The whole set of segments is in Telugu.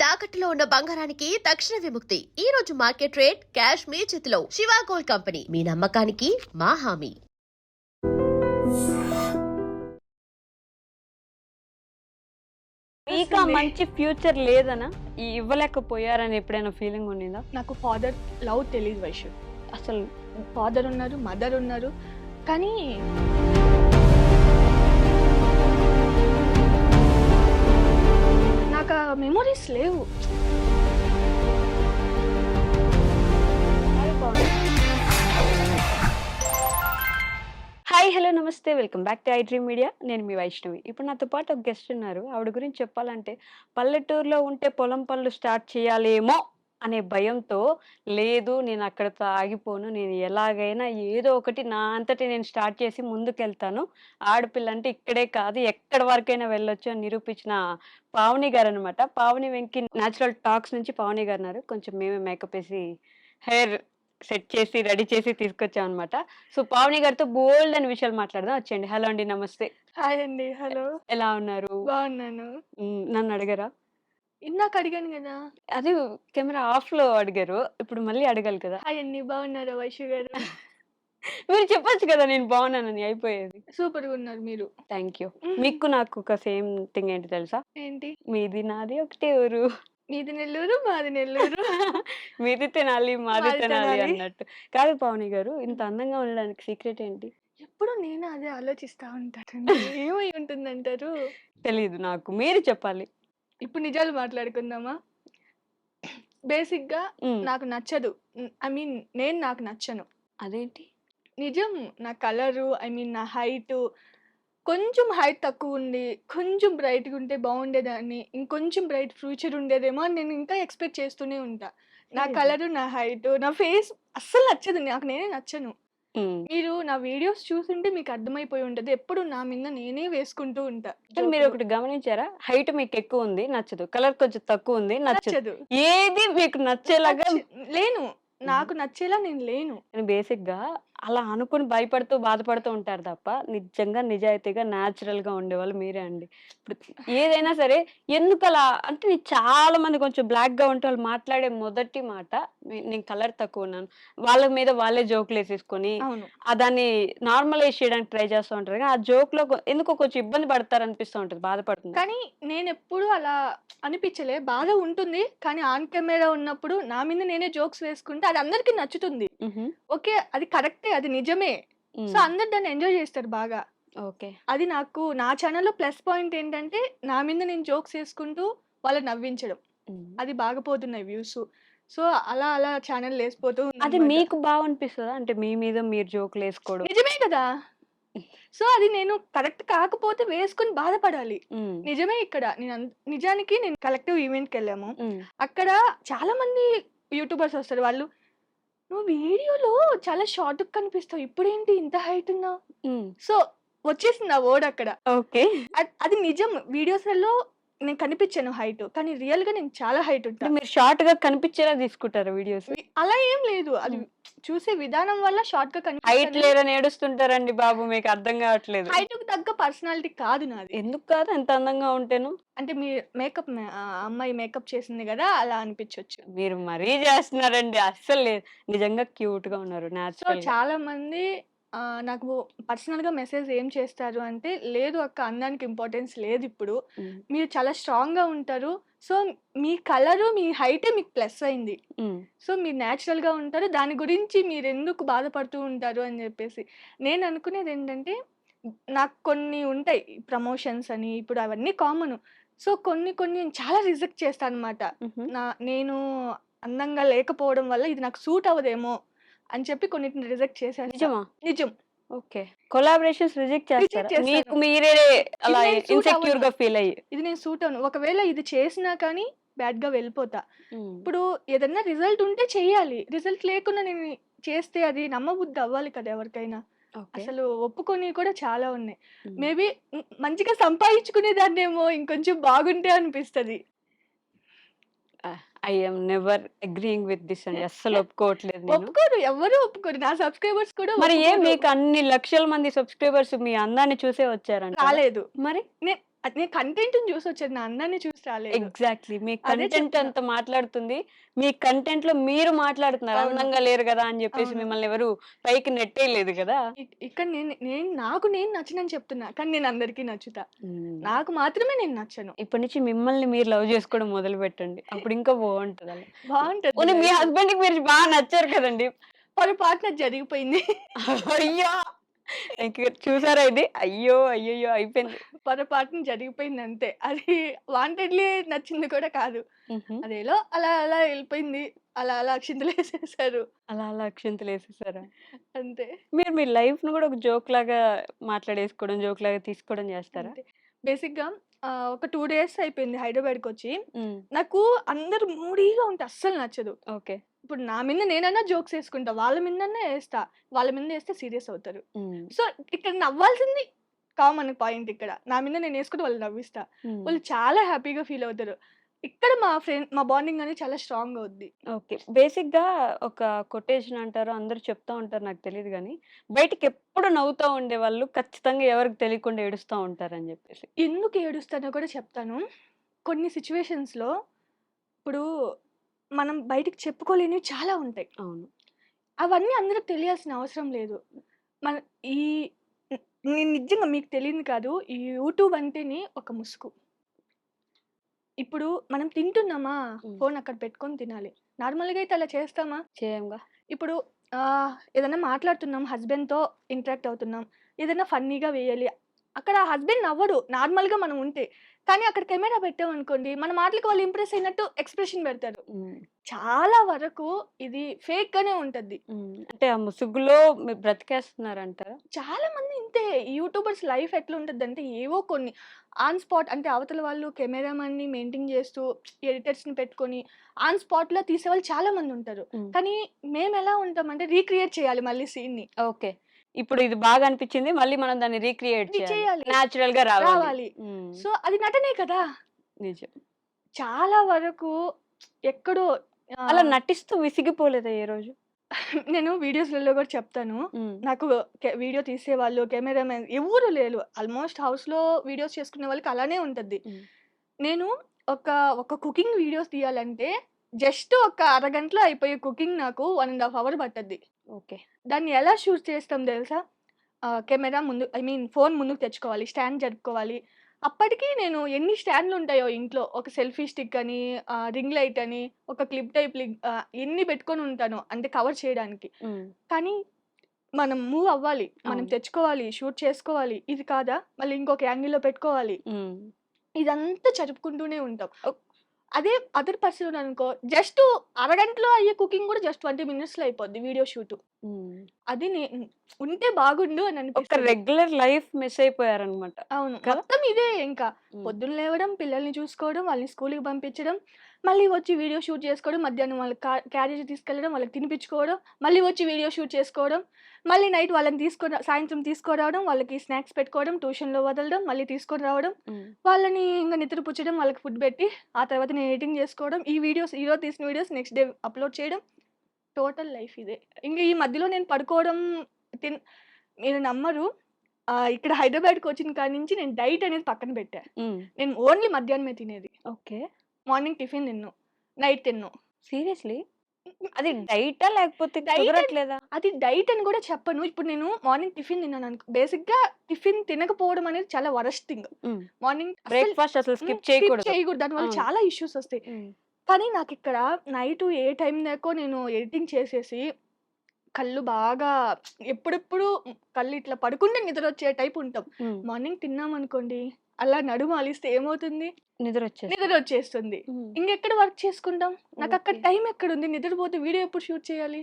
తాకట్టులో ఉన్న బంగారానికి తక్షణ విముక్తి. ఈ రోజు మార్కెట్ రేట్ క్యాష్ మీ చేతిలో. శివ గోల్డ్ కంపెనీ, మీ నమ్మకానికి మా హామీ. ఇంకా మంచి ఫ్యూచర్ లేదనా ఇవ్వలేకపోయారని ఎప్పుడైనా ఫీలింగ్ ఉండిందా? నాకు ఫాదర్ లవ్ తెలియదు వైషు. అసలు ఫాదర్ ఉన్నారు, మదర్ ఉన్నారు, కానీ నాకు ఆ మెమొరీస్ లేవు. హాయ్ హలో నమస్తే, welcome back to I dream media. నేను మీ వైష్ణవి. ఇప్పుడు నాతో పాటు ఒక గెస్ట్ ఉన్నారు. ఆవిడ గురించి చెప్పాలంటే పల్లెటూరులో ఉంటే పొలం పనులు స్టార్ట్ చేయాలేమో అనే భయంతో, లేదు నేను అక్కడితో ఆగిపోను, నేను ఎలాగైనా ఏదో ఒకటి నా అంతటి నేను స్టార్ట్ చేసి ముందుకెళ్తాను, ఆడపిల్ల అంటే ఇక్కడే కాదు ఎక్కడి వరకైనా వెళ్ళొచ్చు అని నిరూపించిన పావని గారు అనమాట. పావని వెంకి న్యాచురల్ టాక్స్ నుంచి పావని గారు ఉన్నారు. కొంచెం మేమే మేకప్ వేసి హెయిర్ సెట్ చేసి రెడీ చేసి తీసుకొచ్చాం అనమాట. సో పావని గారితో బోల్డ్ అని విషయాలు మాట్లాడదాం. వచ్చేయండి. హలో అండి, నమస్తే. హాయ్ అండి. హలో, ఎలా ఉన్నారు? బాగున్నాను. నన్ను అడగరా? ఇందాక అడిగాను కదా. అది కెమెరా ఆఫ్ లో అడిగారు, ఇప్పుడు మళ్ళీ అడగాలి కదా. హాయ్ అండి, బాగున్నారా వైషు గారు? మీరు చెప్పొచ్చు కదా నేను బాగున్నానని, అయిపోయేది. సూపర్ గా ఉన్నారు మీరు. Thank you. మీకు నాకు ఒక సేమ్ థింగ్ ఏంటి తెలుసా? ఏంటి? మీది నాది ఒకటే ఊరు. మీది నెల్లూరు, మాది నెల్లూరు. మీది తినాలి మాది మాది తినాలి తినాలి. అన్నట్టు. కాదు పావని గారు, ఇంత అందంగా ఉండడానికి సీక్రెట్ ఏంటి? ఎప్పుడు నేను అదే ఆలోచిస్తా ఉంటానండి. ఏమై ఉంటుందంటారు? తెలీదు నాకు, మీరు చెప్పాలి. ఇప్పుడు నిజాలు మాట్లాడుకుందామా? బేసిక్ గా ఉమ్, నాకు నచ్చదు. ఐ మీన్ నేను నాకు నచ్చను. అదేంటి? నిజం. నా కలరు, ఐ మీన్ నా హైట్, కొంచెం హైట్ తక్కువ ఉండి కొంచెం బ్రైట్గా ఉంటే బాగుండేదాన్ని, ఇంకొంచెం బ్రైట్ ఫ్యూచర్ ఉండేదేమో అని నేను ఇంకా ఎక్స్పెక్ట్ చేస్తూనే ఉంటా. నా Seriously? కలరు, నా హైట్, నా ఫేస్ అస్సలు నచ్చదు. నాకు నేనే నచ్చను. ఉమ్. మీరు నా వీడియోస్ చూస్తుంటే మీకు అర్థమైపోయి ఉంటది. ఎప్పుడు నా మీద నేనే వేసుకుంటూ ఉంటా కానీ మీరు జోకులు. ఒకటి గమనించారా? హైట్ మీకు ఎక్కువ ఉంది నచ్చదు, కలర్ కొంచెం తక్కువ ఉంది నచ్చదు. నచ్చదు. ఏది మీకు నచ్చేలాగా లేను. నాకు నచ్చేలా నేను లేను. బేసిక్ గా అలా అనుకుని భయపడుతూ బాధపడుతూ ఉంటారు తప్ప, నిజంగా నిజాయితీగా న్యాచురల్ గా ఉండేవాళ్ళు మీరే అండి. ఇప్పుడు ఏదైనా సరే ఎందుకు అలా అంటే, నేను చాలా మంది కొంచెం బ్లాక్ గా ఉంటే వాళ్ళు మాట్లాడే మొదటి మాట, నేను కలర్ తక్కువ ఉన్నాను, వాళ్ళ మీద వాళ్ళే జోకులు వేసేసుకొని అవును. దాన్ని నార్మలైజ్ చేయడానికి ట్రై చేస్తూ ఉంటారు. కానీ ఆ జోక్ లో ఎందుకో కొంచెం ఇబ్బంది పడతారు అనిపిస్తూ ఉంటుంది, బాధపడుతుంది. కానీ నేను ఎప్పుడు అలా అనిపించలే. బాధ ఉంటుంది, కానీ ఆన్ కెమెరా ఉన్నప్పుడు నా మీద నేనే జోక్స్ వేసుకుంటే అది అందరికీ నచ్చుతుంది. ఓకే, అది కరెక్టే, అది నిజమే. సో అందరు దాన్ని ఎంజాయ్ చేస్తారు బాగా. ఓకే. అది నాకు నా ఛానల్లో ప్లస్ పాయింట్ ఏంటంటే, నా మీద నేను జోక్స్ వేసుకుంటూ వాళ్ళని నవ్వించడం. అది బాగా పోతున్నాయి వ్యూస్. సో అలా అలా ఛానల్ లేసిపోతూ అది ఉందన్నమాట. మీకు బాగా అనిపిస్తుందా? అంటే మీ మీద మీరు జోకులు వేసుకోవడం. నిజమే కదా. సో అది నేను కరెక్ట్ కాకపోతే వేసుకుని బాధపడాలి. ఉమ్, నిజమే. ఇక్కడ నిజానికి నేను కలెక్టివ్ ఈవెంట్కి వెళ్ళాము. ఉమ్, అక్కడ చాలా మంది యూట్యూబర్స్ వస్తారు. వాళ్ళు, నువ్వు వీడియోలో చాలా షార్ట్ కనిపిస్తావు, ఇప్పుడేంటి ఇంత హైట్ ఉన్నావు? ఉమ్. సో వచ్చేసింది ఆ వర్డ్ అక్కడ. ఓకే. అది నిజం. వీడియోస్లలో నేను కనిపించాను హైట్, కానీ రియల్ గా నేను చాలా హైట్ అంటే ఉంటాను. మీరు షార్ట్ గా కనిపించేలా తీసుకుంటారు వీడియోస్. అలా ఏం లేదు. అది చూసే విధానం వల్ల షార్ట్ గా హైట్ కనిపిస్తుంది. లేరని ఏడుస్తుంటారండి బాబు, మీకు అర్థం కావట్లేదు. హైట్ కు తగ్గ పర్సనాలిటీ కాదు నాది. ఎందుకు కాదు, ఎంత అందంగా ఉంటేను. అంటే మీ మేకప్, అమ్మాయి మేకప్ చేసింది కదా, అలా అనిపించవచ్చు. మీరు మరీ చేస్తున్నారండి, అస్సలు లేదు. నిజంగా క్యూట్ గా ఉన్నారు, సో న్యాచురల్ గా. చాలా మంది నాకు పర్సనల్ గా మెసేజ్ ఏం చేస్తారు అంటే, లేదు అక్క, అందానికి ఇంపార్టెన్స్ లేదు ఇప్పుడు, ఉమ్, మీరు చాలా స్ట్రాంగ్ గా ఉంటారు, సో మీ కలరు మీ హైటే మీకు ప్లస్ అయింది, ఉమ్, సో మీరు న్యాచురల్ గా ఉంటారు, దాని గురించి మీరు ఎందుకు బాధపడుతూ ఉంటారు అని చెప్పేసి. నేను అనుకునేది ఏంటంటే, నాకు కొన్ని ఉంటాయి ప్రమోషన్స్ అని, ఇప్పుడు అవన్నీ కామన్. సో కొన్ని కొన్ని నేను చాలా రిజెక్ట్ చేస్తాను అనమాట. ఉహు. నేను అందంగా లేకపోవడం వల్ల ఇది నాకు సూట్ అవ్వదేమో అని చెప్పి కొన్నిటిని రిజెక్ట్ చేసేస్తా. నిజమా? నిజం. ఓకే. కొలాబరేషన్స్ రిజెక్ట్ చేస్తారా? చేస్తాను. మీకు మీరే అలా ఇది నేను suit ఇన్సెక్యూర్ గా అవ్వను. ఫీల్ అయ్యి. ఇది నేను సూట్ అవును. ఒకవేళ ఇది చేసినా కానీ బ్యాడ్ గా వెళ్ళిపోతా. ఉమ్, ఇప్పుడు ఏదన్నా రిజల్ట్ ఉంటే చెయ్యాలి. రిజల్ట్ లేకుండా నేను చేస్తే అది నమ్మబుద్ధి అవ్వాలి కదా ఎవరికైనా. ఓకే. అసలు ఒప్పుకొని కూడా చాలా ఉన్నాయి. ఉమ్. మేబీ మంచిగా సంపాదించుకునేదాన్నేమో ఇంకొంచెం బాగుంటే అనిపిస్తది. I M never agreeing with this అండి, అస్సలు ఒప్పుకోవట్లేదు నేను. ఒప్పుకోరు, ఎవ్వరూ ఒప్పుకోరు. నా సబ్స్క్రైబర్స్ కూడా మరి ఒప్పుకోరు. మీకు అన్ని లక్షల మంది సబ్స్క్రైబర్స్ మీ అందాన్ని చూసే వచ్చారంట? రాలేదు. మరి నే- అది నేను కంటెంట్‌ని చూసొచ్చాను. నా అందాన్ని చూసి రాలేదు. ఎగ్జాక్ట్‌లీ. మీ అదే కంటెంట్ చెప్తున్నా. అంత మాట్లాడుతుంది. మీ కంటెంట్‌లో మీరు మాట్లాడుతున్నారు. అవును. అందంగా లేరు గదా! అని జెప్పేసి అవును. మిమ్మల్ని ఎవరు పైకి నెట్టేయలేదు గదా! ఇక్కడ నేను నేను నాకు నేను నచ్చనని చెప్తున్నా. కానీ నేను అందరికీ నచ్చుతా. హ్మ్. నాకు మాత్రమే నేను నచ్చను. ఇప్పటి నుంచి మిమ్మల్ని మీరు లవ్ జేసుకోవడం మొదలుపెట్టండి. అప్పుడు ఇంకా బావుంటదలా. బావుంటది పోనీ మీ లైఫ్. హస్బెండ్‌కి మీరు బా నచ్చారు కదండీ! పొరపాటున జరిగిపోయింది. అయ్యో! ఇంక చూసారా ఇది? అయ్యో! అయ్యయ్యో! అయిపోయింది. పొరపాటున జరిగిపోయిందంతే. అది వాంటెడ్‌లీ నచ్చింది కూడా కాదు. హుహు. అదేలో అలా అలా ఎళ్ళిపోయింది. అలా అలా అక్షింతలేసేసారు. అలా అలా అక్షింతలేసేసారా? అంతే. మీరు మీ లైఫ్‌ని గూడా ఒక జోక్‌లాగా మాట్లాడేసుకోవడం, జోక్‌లాగా తీసుకోవడం జేస్తారా? అంతే. బేసిక్‌గా ఒక 2 డేస్ అయిపోయింది హైదరాబాద్‌కొచ్చి. హ్మ్. నాకు అందరూ మూడీగా ఉంటే అస్సలు నచ్చదు. ఓకే. ఇప్పుడు నా మీద నేనైనా జోక్స్ ఏసుకుంటా. వాళ్ళ మీదనే ఏస్తా. వాళ్ళ మీద ఏస్తే సీరియస్ అవుతారు. హ్మ్. సో, ఇక్కడ నవ్వాల్సింది కామన్ పాయింట్ ఇక్కడ. నా మీద నేనేసుకుంటే వాళ్ళు నవ్విస్తా. హ్మ్. వాళ్ళు చాలా హ్యాపీగా ఫీల్ అవుతారు. ఇక్కడ మా బాండింగ్ అనేది చాలా స్ట్రాంగ్ అవుద్ది. ఓకే. బేసిక్‌గా ఒక కొటేషన్ అంటారు. అందరూ చెప్తా ఉంటారు నాకు తెలీదు గానీ, బయటికెప్పుడు నవ్వుతా ఉండేవాళ్ళు ఖచ్చితంగా ఎవరికీ తెలియకుండా ఏడుస్తా ఉంటారని జెప్పేసి. ఎందుకు ఏడుస్తానో కూడా చెప్తాను. కొన్ని సిట్యుయేషన్స్‌లో ఇప్పుడు మనం బయటికి చెప్పుకోలేనివి చాలా ఉంటాయి. అవును. అవన్నీ అందరికి తెలియాల్సిన అవసరం లేదు. మన ఈ నేను నిజంగా మీకు తెలియదు కాదు. ఈ యూట్యూబ్ అంటేనే ఒక ముసుగు. ఇప్పుడు మనం తింటున్నామా? హ్మ్. ఫోన్ అక్కడ పెట్టుకొని తినాలి. నార్మల్‌గా అయితే అలా చేస్తామా? చేయంగా. ఇప్పుడు ఏదన్నా మాట్లాడుతున్నాం, హస్బెండ్‌తో ఇంటరాక్ట్ అవుతున్నాం. ఏదైనా ఫన్నీగా వేయాలి. అక్కడ హస్బెండ్ నవ్వడు నార్మల్‌గా మనం ఉంటే. కానీ అక్కడ కెమెరా పెట్టామనుకోండి, మన మాటలకి వాళ్ళు ఇంప్రెస్ అయినట్టు ఎక్స్‌ప్రెషన్ పెడతారు. హ్మ్. చాలా వరకు ఇది ఫేక్‌గానే ఉంటది. హ్మ్. అంటే ఆ ముసుగులో మీరు బ్రతికేస్తున్నారంటారా? చాలా మంది ఇంతే. యూట్యూబర్స్ లైఫ్ ఎట్లుంటదంటే ఏవో కొన్ని ఆన్ స్పాట్ అంటే అవతల వాళ్ళు కెమెరామన్‌ని మెయింటైన్ చేస్తూ ఎడిటర్స్‌ని పెట్టుకొని ఆన్ స్పాట్‌లో తీసేవాళ్ళు చాలా మందుంటారు. హ్మ్. కానీ మేమెలా ఉంటామంటే రీక్రియేట్ చేయాలి మళ్ళీ సీన్‌ని. ఓకే. ఇప్పుడు ఇది బాగా అనిపిచ్చింది. మళ్ళీ మనం దాన్ని రీక్రియేట్ ఇది చేయాలి. చేయాలి. నేచురల్‌గా రావాలి. రావాలి. హ్మ్. సో, అది నటనే కదా! నిజం. చాలా వరకు ఎక్కడో అలా ఆహ్, నటిస్తూ విసిగిపోలేదా ఏ రోజు? నేను వీడియోస్‌లలో కూడా చెప్తాను. హ్మ్. నాకు వీడియో తీసేవాళ్ళు, కెమెరామెన్ ఎవ్వరు లేరు. ఆల్మోస్ట్ హౌస్‌లో వీడియోస్ చేసుకునే వాళ్ళకి అలానే ఉంటది. హ్మ్. నేను ఒక, ఒక కుకింగ్ వీడియోస్ తీయాలంటే జస్ట్ ఒక అరగంటలో అయిపోయే కుకింగ్ నాకు 1 ½ అవర్ పట్టద్ది. ఓకే. దాన్ని ఎలా షూట్ చేస్తాం తెలుసా? కెమెరా ముందు ఐ మీన్ ఫోన్ ముందుకు తెచ్చుకోవాలి. స్టాండ్ జరుపుకోవాలి. అప్పటికి నేను ఎన్ని స్టాండ్‌లుంటాయో ఇంట్లో. ఒక సెల్ఫీ స్టిక్ అని, రింగ్ లైట్ అని, ఒక క్లిప్ టైప్ ఎన్ని పెట్టుకొని ఉంటానో అంటే కవర్ చేయడానికి. హ్మ్. కానీ మనం మూవ్ అవ్వాలి. మనం అవును. తెచ్చుకోవాలి. షూట్ చేసుకోవాలి. ఇది కాదా? మళ్ళీ ఇంకొక యాంగిల్‌లో పెట్టుకోవాలి. హ్మ్. ఇదంతా జరుపుకుంటూనే ఉంటాం. అదే అదర్ పర్సన్ అనుకో జస్ట్ అరగంటలో అయ్యే కుకింగ్ కూడా జస్ట్ 20 మినిట్స్‌లో అయిపోద్ది వీడియో షూటు. హ్మ్. అది ఉంటే బాగుండు అని ఒక అనిపిస్తది. రెగ్యులర్ లైఫ్ మిస్ అయిపోయారన్నమాట. అవును. కదా! మొత్తం ఇదే ఇంకా. హ్మ్. పొద్దున్న లేవడం, పిల్లల్ని చూసుకోవడం, వాళ్ళని స్కూలుకి పంపించడం, మళ్ళీ వచ్చి వీడియో షూట్ చేసుకోవడం, మధ్యాహ్నం వాళ్ళకి క్యారేజ్ తీసుకెళ్ళడం, వాళ్ళకి తినిపించుకోవడం, మళ్ళీ వచ్చి వీడియో షూట్ చేసుకోవడం, మళ్ళీ నైట్ వాళ్ళని సాయంత్రం తీసుకురావడం, వాళ్ళకి స్నాక్స్ పెట్టుకోవడం, ట్యూషన్‌లో వదలడం, మళ్ళీ తీసుకొని రావడం, హ్మ్. వాళ్ళని ఇంక నిద్రపుచ్చడం, వాళ్ళకి ఫుడ్ పెట్టి, ఆ తర్వాత నేను ఎడిటింగ్ చేసుకోవడం, ఈ వీడియోస్ ఈరోజు తీసిన వీడియోస్ నెక్స్ట్ డే అప్‌లోడ్ చేయడం. టోటల్ లైఫ్ ఇదే. ఇంక ఈ మధ్యలో నేను పడుకోవడం, తిన్ మీరు నమ్మరు. ఇక్కడ హైదరాబాద్‌కొచ్చిన కాడి నుంచి నేను డైట్ అనేది పక్కన పెట్టా. హ్మ్. నేను ఓన్లీ మధ్యాహ్నమే తినేది. ఓకే. మార్నింగ్ టిఫిన్ తినను. నైట్ తినను. సీరియస్‌లీ? అది డైటా? లేకపోతే డైట్ అని కుదరట్లేదా? అది డైట్ అని గూడా చెప్పను. ఇప్పుడు నేను మార్నింగ్ టిఫిన్ తిన్నాననుకో బేసిక్‌గా టిఫిన్ తినకపోవడం అనేది చాలా వరస్ట్ థింగ్. హ్మ్. మార్నింగ్ అస్సలు బ్రేక్‌ఫాస్ట్ అసలు స్కిప్ స్కిప్ చేయకూడదు. చేయకూడదు. దానివల్ల అవును. చాలా ఇష్యూస్ ఒస్తాయి. హ్మ్. కానీ నాకిక్కడ నైటు ఏ టైం దాకో నేను ఎడిటింగ్ చేసేసి కళ్ళు బాగా ఎప్పుడెప్పుడు కళ్ళు ఇట్లా పడుకుంటే నిద్రొచ్చే టైప్ ఉంటాం. హ్మ్. మార్నింగ్ తిన్నామనుకోండి, అలా నడుము అలిస్తే ఏమవుతుంది? నిద్రొచ్చేస్తది. నిద్రొచ్చేస్తుంది. హ్మ్. ఇంగెక్కడ వర్క్ చేసుకుంటాం? నాకక్కడ ఓకే. టైం ఎక్కడుంది? నిద్రపోతే వీడియో ఎప్పుడు షూట్ చేయాలి?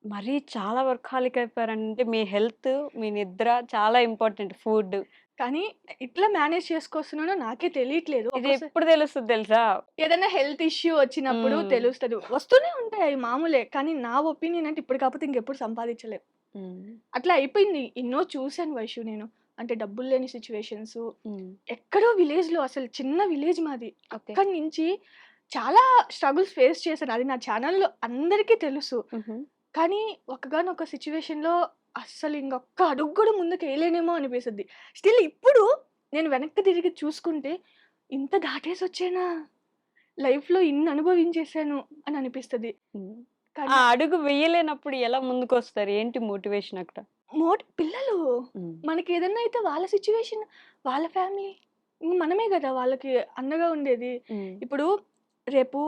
మరీ చాలా వర్కాహోలిక్ అయిపోయారంటే మీ హెల్త్, మీ నిద్ర చాలా ఇంపార్టెంట్. ఫుడ్. కానీ ఇట్లా మేనేజ్ చేసుకొస్తున్నానో నాకే తెలియట్లేదు. ఇది ఒక్కోసారి ఎప్పుడు తెలుస్తది తెలుసా? ఏదైనా హెల్త్ ఇష్యూ వచ్చినప్పుడు హ్మ్. తెలుస్తది. వస్తూనే ఉంటాయి అయి మామూలే. కానీ నా ఒపీనియన్ అంటే ఇప్పుడు కాకపోతే ఇంకెప్పుడు సంపాదించలేం. హ్మ్. అట్లా అయిపోయింది. ఎన్నో చూసాను వైషు నేను. అంటే డబ్బులు లేని సిట్యుయేషన్సు. హ్మ్. ఎక్కడో విలేజ్‌లో అసలు చిన్న విలేజ్ మాది. ఓకే. అక్కడి నుంచి చాలా స్ట్రగుల్స్ ఫేస్ చేశాను. అది నా ఛానెల్‌లో అందరికీ తెలుసు. హుహు. కానీ ఒక్కగానొక సిట్యుయేషన్‌లో అస్సలు ఇంకొక్క అడుగు గూడా ముందుకేయలేనేమో అనిపిస్తది. స్టిల్ ఇప్పుడు నేను వెనక్కి తిరిగి చూసుకుంటే, ఇంత దాటేసొచ్చానా? లైఫ్‌లో ఇన్ని అనుభవించేసాను అని అనిపిస్తది. హ్మ్. కానీ ఆ అడుగు వెయ్యలేనప్పుడు ఎలా ముందుకొస్తారు? ఏంటి మోటివేషన్ అక్కడ? పిల్లలు హ్మ్. మనకేదన్నా అయితే వాళ్ళ సిట్యుయేషన్, వాళ్ళ ఫ్యామిలీ. మనమే గదా! వాళ్ళకి అండగా ఉండేది. హ్మ్. ఇప్పుడు రేపు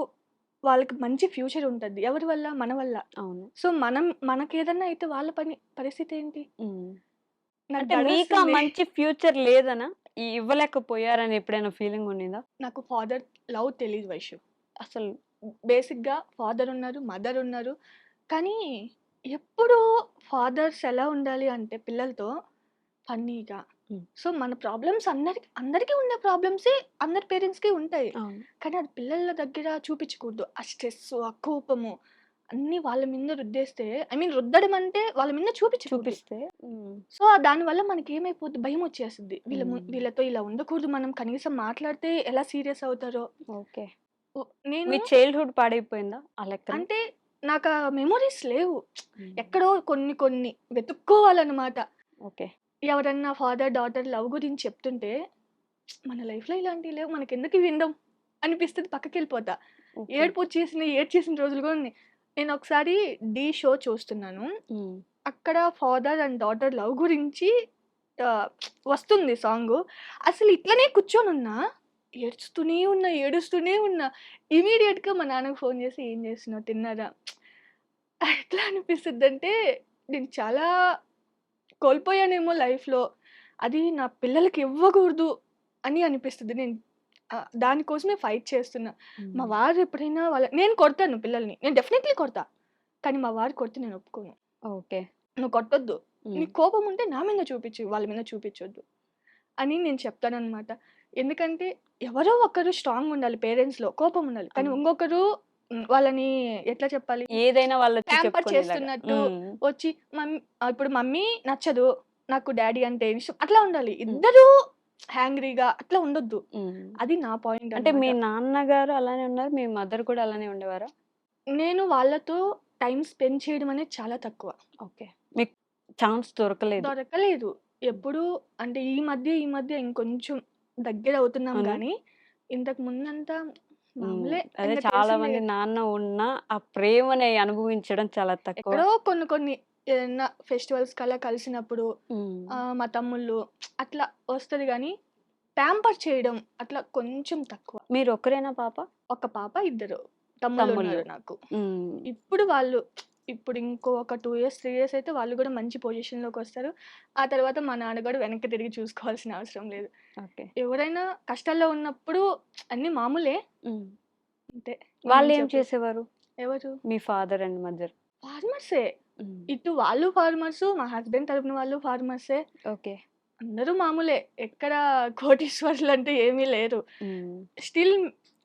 వాళ్ళకి మంచి ఫ్యూచర్ ఉంటది. ఎవరి వల్ల? మన వల్ల. అవును. సో, మనకేదన్నా అయితే వాళ్ళ పరిస్థితి ఏంటి? హ్మ్. నాకు అంటే మీకు ఆ దడొస్తుంది. మంచి ఫ్యూచర్ లేదనా? ఇవ్వలేకపోయారని ఎప్పుడైనా ఫీలింగ్ ఉండిందా? నాకు ఫాదర్ లవ్ తెలీదు వైషు. అసలు బేసిక్‌గా ఫాదర్ ఉన్నారు, మదర్ ఉన్నారు. కానీ ఎప్పుడూ ఫాదర్స్ ఎలా ఉండాలి అంటే పిల్లలతో ఫన్నీగా. హ్మ్. సో, మన ప్రాబ్లమ్స్ అందరికీ ఉండే ప్రాబ్లమ్సే అందరి పేరెంట్స్‌కి ఉంటాయి. అవును. కానీ అది పిల్లల దగ్గర చూపించకూడదు. ఆ స్ట్రెస్సు, ఆ కోపము అన్నీ వాళ్ళ మీద రుద్దేస్తే ఐ మీన్ రుద్దడం అంటే వాళ్ళ మీద చూపించకూడదు. చూపిస్తే హ్మ్. సో, దానివల్ల మనకేమైపోద్ది భయమొచ్చేస్తది. హ్మ్. వీళ్ళతో ఇలా ఉండకూడదు మనం కనీసం మాట్లాడితే ఎలా సీరియస్ అవుతారో. ఓకే. నేను మీ చైల్డ్‌హుడ్ పాడైపోయిందా ఆ లెక్కన? అంటే నాకా మెమోరీస్ లేవు. హ్మ్. ఎక్కడో కొన్ని కొన్ని వెతుక్కోవాలనమాట. ఓకే. ఎవరన్నా ఫాదర్, డాటర్ లవ్ గురించి చెప్తుంటే, మన లైఫ్‌లో ఇలాంటివి లేవు. మనకెందుకు వినడం అనిపిస్తది పక్కకెళ్ళిపోతా. ఓకే. ఏడ్చేసిన రోజులు గూడా ఉన్నాయి. నేనొకసారి 'ఢీ' షో చూస్తున్నాను. హ్మ్. అక్కడ ఫాదర్ అండ్ డాటర్ లవ్ గురించి ఆహ్, వస్తుంది సాంగు. అసలు ఇట్లనే కూర్చొనున్నా, ఏడుస్తూనే ఉన్నా. ఇమ్మీడియేట్‌గా మా నాన్నకి ఫోను జేసి, "ఏం జేస్తున్నావు? తిన్నారా?" ఎట్లా అనిపిస్తదంటే, నేను చాలా కోల్పోయానేమో లైఫ్‌లో. అది నా పిల్లలకి ఇవ్వకూడదు అని అనిపిస్తది. దానికోసమే ఫైట్ చేస్తున్నా. మా హ్మ్. వారు ఎప్పుడైనా నేను కొడతాను పిల్లల్ని. నేను డెఫినైట్‌లీ కొడతా. కానీ మా వారు కొడితే నేను ఒప్పుకోను. ఓకే. "నువ్వు కొట్టొద్దు. హ్మ్. నీకు కోపం ఉంటే నా మీద చూపించు. వాళ్ళ మీద చూపించొద్దు" అని నేను చెప్తాననమాట. ఎందుకంటే ఎవరో ఒకరు స్ట్రాంగ్ ఉండాలి పేరెంట్స్‌లో. కోపం ఉండాలి. కానీ అవును. ఇంకొకరు వాళ్ళని ఎట్లా చెప్పాలి? ఏదైనా వాళ్ళొచ్చి ప్యాంపర్ చెప్పుకునేలాగా. చేస్తున్నట్టు హ్మ్. వచ్చి ఇప్పుడు మమ్మీ నచ్చదు. నాకు డ్యాడీ అంటే ఇష్టం. అట్లా ఉండాలి. హ్మ్. ఇద్దరూ హ్యాంగ్రీగా అట్లా ఉండొద్దు. హ్మ్. అది నా పాయింట్ అంటే అన్నమాట. మీ నాన్నగారు అలానే ఉన్నారు. మీ మదర్ కూడా అలానే ఉండేవారా? నేను వాళ్ళతో టైమ్ స్పెండ్ చేయడం అనేది చాలా తక్కువ. ఓకే. మీకు ఛాన్స్ దొరకలేదు. దొరకలేదు. హ్మ్. ఎప్పుడు అంటే ఈ మధ్య ఇంకొంచెం దగ్గరవుతున్నాం అవునా? గానీ, ఇంతకు ముందంతా హ్మ్. మామూలే. అదే ఇంక చాలా తెలిసిందే మంది గదా! నాన్న ఉన్నా ఆ ప్రేమని అనుభవించడం చాలా తక్కువ. ఎక్కడో కొన్ని ఏదన్నా ఫెస్టివల్స్‌కలా కలిసినప్పుడు హ్మ్. మా తమ్ముళ్ళు అట్లా వస్తది గానీ, ప్యాంపర్ చేయడం అట్లా కొంచెం తక్కువ. మీరొక్కరేనా పాప? ఒక పాప, ఇద్దరు తమ్ముళ్ళు. తమ్ముళ్ళున్నారు నాకు. హ్మ్. ఇప్పుడు వాళ్ళు ఇప్పుడు ఇంకో ఒక 2 ఇయర్స్, 3 ఇయర్స్ అయితే వాళ్ళు గూడా మంచి పొజిషన్‌లోకొస్తారు. ఆ తర్వాత మా నాన్న గూడా వెనక్కి తిరిగి చూసుకోవాల్సిన అవసరం లేదు. ఓకే. ఎవరైనా కష్టాల్లో ఉన్నప్పుడు అన్నీ మామూలే. హ్మ్. అంతే. ఇంకేం వాళ్ళేం చెప్పేది. చేసేవారు? ఎవరు? మీ ఫాదర్ అండ్ మదర్? ఫార్మర్సే. హ్మ్. ఇటు వాళ్ళు ఫార్మర్సు, మా హస్బెండ్ తరపున వాళ్ళు ఫార్మర్సే. ఓకే. అందరూ మామూలే. ఎక్కడ కోటీశ్వరులంటూ ఏమీ లేరు. హ్మ్. స్టిల్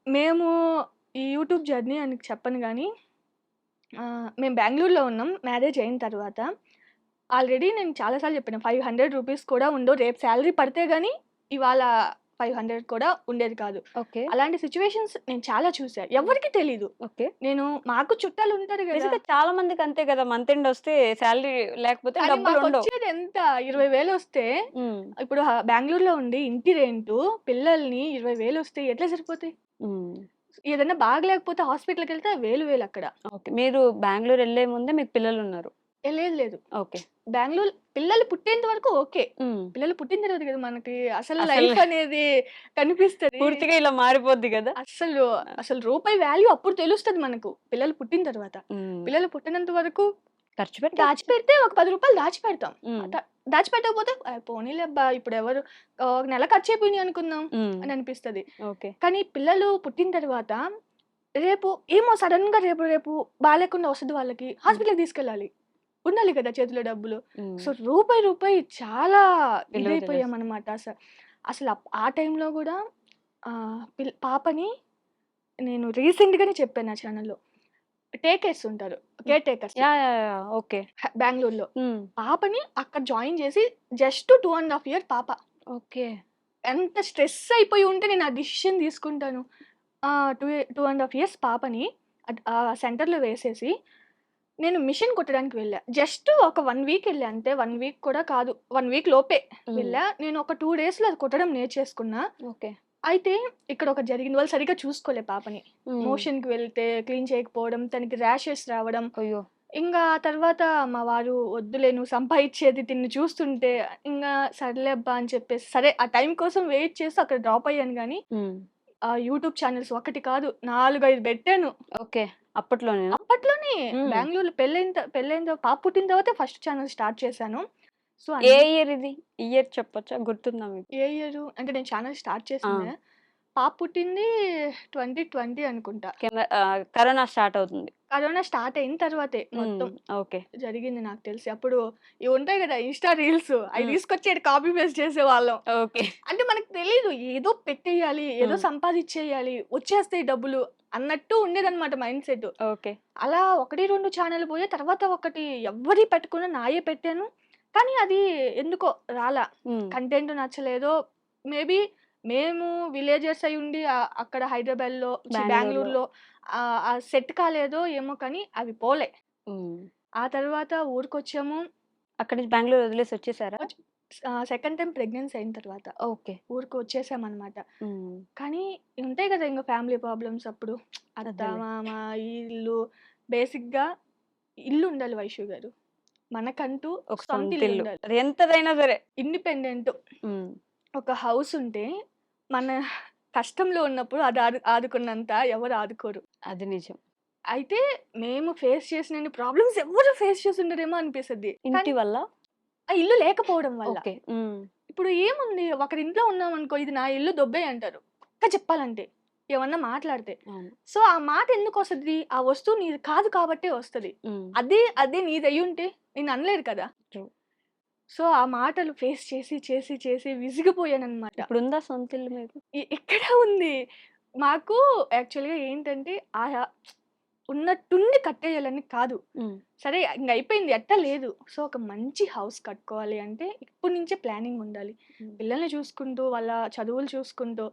మేము ఈ యూట్యూబ్ జర్నీ అని చెప్పను గానీ, మేము బెంగుళూరులో ఉన్నాం మ్యారేజ్ అయిన తర్వాత. ఆల్రెడీ నేను చాలా సార్లు చెప్పాను. ₹500 కూడా ఉండవు. రేపు సాలరీ పడితే గాని ఇవాళ 500 కూడా ఉండేది కాదు. ఓకే. అలాంటి సిట్యుయేషన్స్ నేను చాలా చూసా. హ్మ్. ఎవ్వరికీ తెలీదు. ఓకే. మాకు చుట్టాలుంటారు గదా! బేసిక్‌గా చాలా మందికి అంతే గదా! మంత్ ఎండ్ ఒస్తే సాలరీ లేకపోతే కానీ డబ్బులుండవు. మాకొచ్చేది ఎంత 20,000 వస్తే హ్మ్. ఇప్పుడు బెంగుళూరులో ఉండి ఇంటి రెంటు, పిల్లల్ని 20,000 వస్తే ఎట్లా సరిపోతాయి? హ్మ్. ఏదన్నా బాగలేకపోతే హాస్పిటల్‌కెళ్తే వేలు అక్కడ. ఓకే. మీరు బెంగుళూరు ఎళ్ళే ముందే మీకు పిల్లలున్నారు. లేదు. ఓకే. బెంగుళూరు పిల్లలు పుట్టేంత వరకు ఓకే. హ్మ్. పిల్లలు పుట్టిన తర్వాత కదా మనకి అసలు అసలు లైఫ్ అనేది కనిపిస్తది. పూర్తిగా ఇలా మారిపోద్ది గదా! అస్సలు, ఆ! అసలు రూపాయి వాల్యూ అప్పుడు తెలుస్తది మనకు. పిల్లలు పుట్టిన తర్వాత. హ్మ్. పిల్లలు పుట్టినంత వరకు ఖర్చు పెట్టేయొచ్చు. దాచిపెడితే ఒక రూ. 10 దాచిపెడతాం. హ్మ్. దాచిపెట్టకపోతే పోనీలే అబ్బా! ఇప్పుడెవరు ఒక నెల ఖర్చయిపోయినాయి అనుకుందాం హ్మ్. అని అనిపిస్తది. ఓకే. కానీ పిల్లలు పుట్టిన తర్వాత రేపు ఏమో సడెన్‌గా రేపు బాలేకుండా వస్తది వాళ్ళకి. హ్మ్. హాస్పిటల్‌కి తీసుకెళ్ళాలి. ఉండాలి కదా చేతిలో డబ్బులు. హ్మ్. సో, రూపాయి చాలా విలువ తెలుసు. ఇదైపోయామనమాట అసలు ఆ టైంలో గూడా పాపని నేను రీసెంట్‌గానే చెప్పాను నా ఛానెల్‌లో. ఉంటారు. Hmm. Caretakers yeah! Okay. బెంగుళూరులో. హ్మ్. పాపని అక్కడ జాయిన్ చేసి జస్ట్ 2½ ఇయర్ పాప. ఓకే. ఎంత స్ట్రెస్ అయిపోయి ఉంటే నేను ఆ డిసిషన్ తీసుకుంటాను. 2 2½ ఇయర్స్ పాపని ఆ సెంటర్‌లో వేసేసి నేను మిషన్ కుట్టడానికి వెళ్ళా. జస్ట్ ఒక 1 వీక్ ఎళ్ళా అంతే. 1 వీక్ కూడా కాదు. 1 వీక్ లోపే వెళ్ళా. నేను ఒక 2 డేస్‌లో అది కుట్టడం నేర్చేసుకున్నా. ఓకే. అయితే ఇక్కడ ఒకటి జరిగింది. వాళ్ళు సరిగ్గా చూసుకోలే పాపని. మోషన్‌కి వెళ్తే క్లీన్ చేయకపోవడం, తనకి ర్యాషెస్ రావడం. అయ్యో! ఇంగా తర్వాత మా వారు "వద్దులే నువ్వు సంపాదిచ్చేది తిన్ని చూస్తుంటే" ఇంగా సర్లే అబ్బా అని చెప్పేసి సరే ఆ టైం కోసం వెయిట్ చేసి అక్కడ డ్రాప్ అయ్యాను గానీ, యూట్యూబ్ ఛానెల్స్ ఒకటి కాదు 4, 5 పెట్టాను. ఓకే. అప్పట్లోనేనా? అప్పట్లోనే హ్మ్. బెంగుళూరులో పెళ్ళైన పాప పుట్టిన తర్వాతే ఫస్ట్ ఛానెల్ స్టార్ట్ చేశాను. సో, ఏ ఇయర్ ఇది? ఇయర్ చెప్పొచ్చా? గుర్తుందా మీకు? ఏ ఇయరు అంటే నేను ఛానెల్ స్టార్ట్ ఆ! చేసిందా? పాప పుట్టింది 2020 అనుకుంటా. కరోనా స్టార్ట్ అవుతుంది. కరోనా స్టార్ట్ అయిన తర్వాతే మొత్తం ఓకే. జరిగింది నాకు తెలిసి. అప్పుడు ఇవి ఉంటాయి గదా! ఇన్‌స్టా రీల్స్ అయి హ్మ్. తీసుకొచ్చి ఈడ కాపీ పేస్ట్ చేసేవాళ్ళం. ఓకే. అంటే మనకు తెలీదు. ఏదో పెట్టేయాలి, ఏదో సంపాదిచ్చేయాలి, వచ్చేస్తాయి డబ్బులు అన్నట్టు ఉండేదన్నమాట మైండ్ సెట్. ఓకే. అలా 1, 2 ఛానెల్ పోయాయి. తర్వాత ఒకటి ఎవ్వరియి పెట్టకుండా నాయే పెట్టాను. కానీ అది ఎందుకో రాలా. కంటెంట్ నచ్చలేదో మేబీ మేము విలేజర్స్ అయ్యుండి అక్కడ హైదరాబాద్‌లో బెంగుళూరులో. బెంగుళూరులో సెట్ కాలేదో ఏమో కానీ అవి పోలే. ఆ తర్వాత ఊరికొచ్చాము. అక్కడి నుంచి బెంగుళూరు వదిలేసి వచ్చేసారా? సెకండ్ టైమ్ ప్రెగ్నెన్సీ అయిన తర్వాత ఓకే. ఊరికి వచ్చేసామనమాట. కానీ ఉంటాయి కదా! ఇంక ఫ్యామిలీ ప్రాబ్లమ్స్ అప్పుడు. అత్త, అదేలే. మామ, ఇల్లు బేసిక్‌గా ఇల్లు ఉండాలి వైషు గారు. మనకంటూ ఒక సొంత సొంత ఇల్లు ఇల్లు. ఉండాలి. అది ఎంతదైనా సరే. ఇండిపెండెంట్ హ్మ్. ఒక హౌస్ ఉంటే మన కష్టంలో ఉన్నప్పుడు అది ఆదుకున్నంత ఎవరు ఆదుకోరు. అది నిజం. అయితే మేము ఫేస్ చేసినన్ని ప్రాబ్లమ్స్ ఎవ్వరు ఫేస్ చేసుండరేమో అనిపిస్తది. ఇంటి కానీ వల్ల? ఆ ఇల్లు లేకపోవడం వల్ల. ఓకే. ఇప్పుడు ఏముంది ఒకరింట్లో ఉన్నామనుకో ఇది నా ఇల్లు దొబ్బే అంటారు. చెప్పాలంటే ఏమన్నా మాట్లాడితే. అవును. సో ఆ మాట ఎందుకొస్తది? ఆ వస్తువు నీది కాదు కాబట్టే వస్తది. అదే నీదయ్యుంటే నిన్ను అనలేరు కదా! ట్రూ. సో ఆ మాటలు ఫేస్ చేసి విసిగిపోయానన్నమాట. ఇప్పుడుందా సొంత ఇల్లు మీకు? ఎక్కడ ఉంది? మాకు యాక్చువల్‌గా ఏంటంటే ఉన్నట్టుండి కట్టేయాలని కాదు. సరే ఇంగ అయిపోయింది ఎట్టా లేదు. సో ఒక మంచి హౌస్ కట్టుకోవాలి అంటే ఇప్పటి నుంచే ప్లానింగ్ ఉండాలి. పిల్లల్ని చూసుకుంటూ, వాళ్ళ చదువులు చూసుకుంటూ,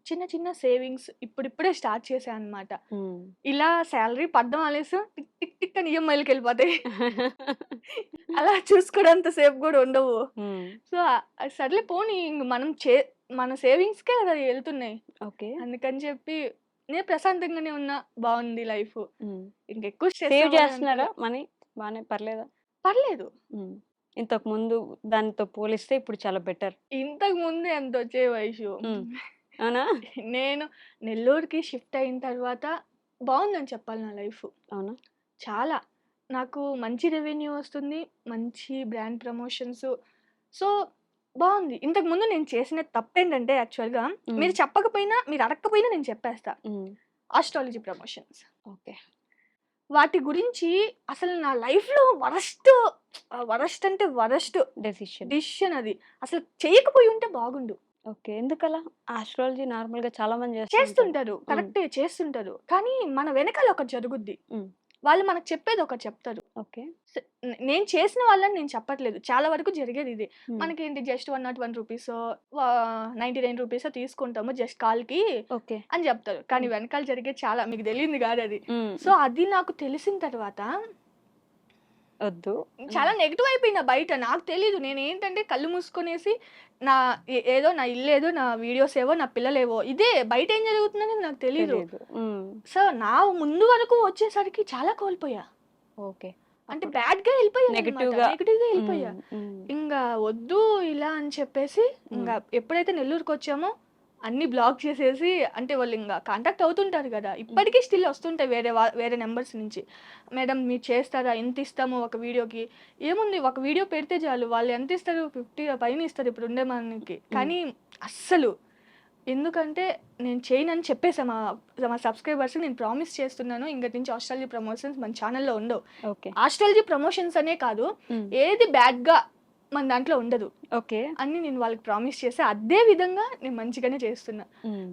చిన్న సేవింగ్స్ ఇప్పుడిప్పుడే స్టార్ట్ చేశా అన్నమాట. ఇలా సాలరీ పడ్డం ఆలస్యం టిక్ టిక్ టిక్ అని ఈఎంఐలకెళ్ళిపోతాయి. అలా చూసుకోవడంత సేపు గూడా ఉండవు. సో సర్లే పోనీ ఇంగ మన సేవింగ్స్‌కే కదా ఎళ్తున్నాయి. ఓకే. అందుకని చెప్పి నేను ప్రశాంతంగానే ఉన్నా. బావుంది లైఫ్. ఇంకెక్కువ స్ట్రెస్ సేవ్ అవ్వాలి చేస్తున్నారా అనుకోలే. మనీ? బానే పర్లేదా? పర్లేదు. ఇంతకు ముందు దానితో పోలిస్తే ఇప్పుడు చాలా బెటర్. ఇంతకు ముందు ఎంతొచ్చేవి వైషు. అవునా? నేను నెల్లూరుకి షిఫ్ట్ అయిన తర్వాత బావుందని చెప్పాలి నా లైఫ్. అవునా? చాలా. నాకు మంచి రెవెన్యూ వస్తుంది. మంచి బ్రాండ్ ప్రమోషన్స్. సో బావుంది. ఇంతకు ముందు నేను చేసిన తప్పేంటంటే యాక్చువల్‌గా మీరు చెప్పకపోయినా, మీరు అడగకపోయినా నేను చెప్పేస్తా. Astrology promotions. ఓకే. వాటి గురించి అసలు నా లైఫ్‌లో వరస్ట్ అంటే వరస్ట్ డెసిషన్ అది. అసలు చేయకపోయి ఉంటే బాగుండు. ఓకే. ఎందుకలా? ఆస్ట్రాలజీ నార్మల్‌గా చాలా మంది చేస్తుంటారు. కరెక్టే చేస్తుంటారు. కానీ మన వెనకాల ఒకటి జరుగుద్ది. వాళ్ళు మనకు చెప్పేది ఒకటి చెప్తారు. ఓకే. నేను చేసిన వాళ్ళని నేను చెప్పట్లేదు. చాలా వరకు జరిగేది ఇదే. మనకేంటి జస్ట్ 101 రూపీసో 99 రూపీసో తీసుకుంటాము జస్ట్ కాల్‌కి ఓకే. అని చెప్తారు. కానీ వెనకాల జరిగేది చాలా మీకు తెలియంది కాదది. సో అది నాకు తెలిసిన తర్వాత వద్దు. చాలా నెగెటివ్ అయిపోయినా బయట. నాకు తెలీదు. నేనేంటంటే కళ్ళు మూసుకొనేసి ఏదో నా ఇల్లేదో, నా వీడియోస్ ఏవో, నా పిల్లలేవో ఇదే. బయట ఏం జరుగుతుందని నాకు తెలీదు. సో నా ముందు వరకు వచ్చేసరికి చాలా కోల్పోయా. ఓకే. అంటే బ్యాడ్‌గా ఎళ్ళిపోయా. నెగెటివ్‌గా ఎళ్ళిపోయా. ఇంగా వద్దు ఇలా అని చెప్పేసి ఇంగా ఎప్పుడైతే నెల్లూరుకొచ్చామో అన్నీ బ్లాక్ చేసేసి అంటే వాళ్ళు ఇంగా కాంటాక్ట్ అవుతుంటారు గదా! ఇప్పటికీ స్టిల్ వస్తుంటాయి వేరే నంబర్స్ నుంచి. మేడం మీరు చేస్తారా? ఎంత ఇస్తాము ఒక వీడియోకి? ఏముంది ఒక వీడియో పెడితే చాలు. వాళ్ళు ఎంత ఇస్తారు? 50 పైన ఇస్తారు ఇప్పుడు ఉండే మనకి. కానీ అస్సలు ఎందుకంటే నేను చేయనని చెప్పేసా మా సబ్స్క్రైబర్స్‌కి నేను ప్రామిస్ చేస్తున్నాను. ఇంకటి నుంచి ఆస్ట్రాలజీ ప్రమోషన్స్ మన ఛానెల్‌లో ఉండవు. ఓకే. ఆస్ట్రాలజీ ప్రమోషన్స్ అనే కాదు. ఏది బ్యాడ్‌గా మన దాంట్లో ఉండదు ఓకే. అని నేను వాళ్ళకి ప్రామిస్ చేసి అదే విధంగా నేను మంచిగానే చేస్తున్నా.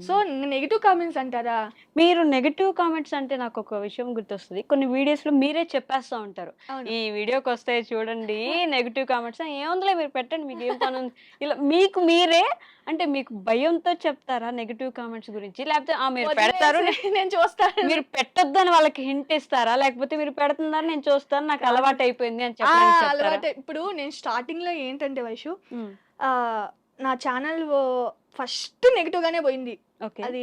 సో నెగిటివ్ కామెంట్స్ అంటారా? మీరు నెగెటివ్ కామెంట్స్ అంటే నాకు ఒక విషయం గుర్తొస్తది. కొన్ని వీడియోస్‌లో మీరే చెప్పేస్తా ఉంటారు. అవును. ఈ వీడియోకొస్తాయి చూడండి నెగెటివ్ కామెంట్స్. ఏముందిలే మీరు పెట్టండి మీకేం పనుంది. ఇలా మీకు మీరే అంటే మీకు భయంతో చెప్తారా నెగెటివ్ కామెంట్స్ గురించి? లేకపోతే మీరు పెడతారు వదిలేసి నేను చూస్తాను. మీరు పెట్టొద్దని వాళ్ళకి హింట్ ఇస్తారా? లేకపోతే మీరు పెడుతున్నారు నేను చూస్తాను నాకు అలవాటయిపోయింది అని చెప్పడానికి చెప్తారా? అలవాటే. ఇప్పుడు నేను స్టార్టింగ్‌లో ఏంటంటే వైషు హ్మ్. నా ఛానల్ ఫస్ట్ నెగెటివ్ గానే పోయింది. ఓకే. అది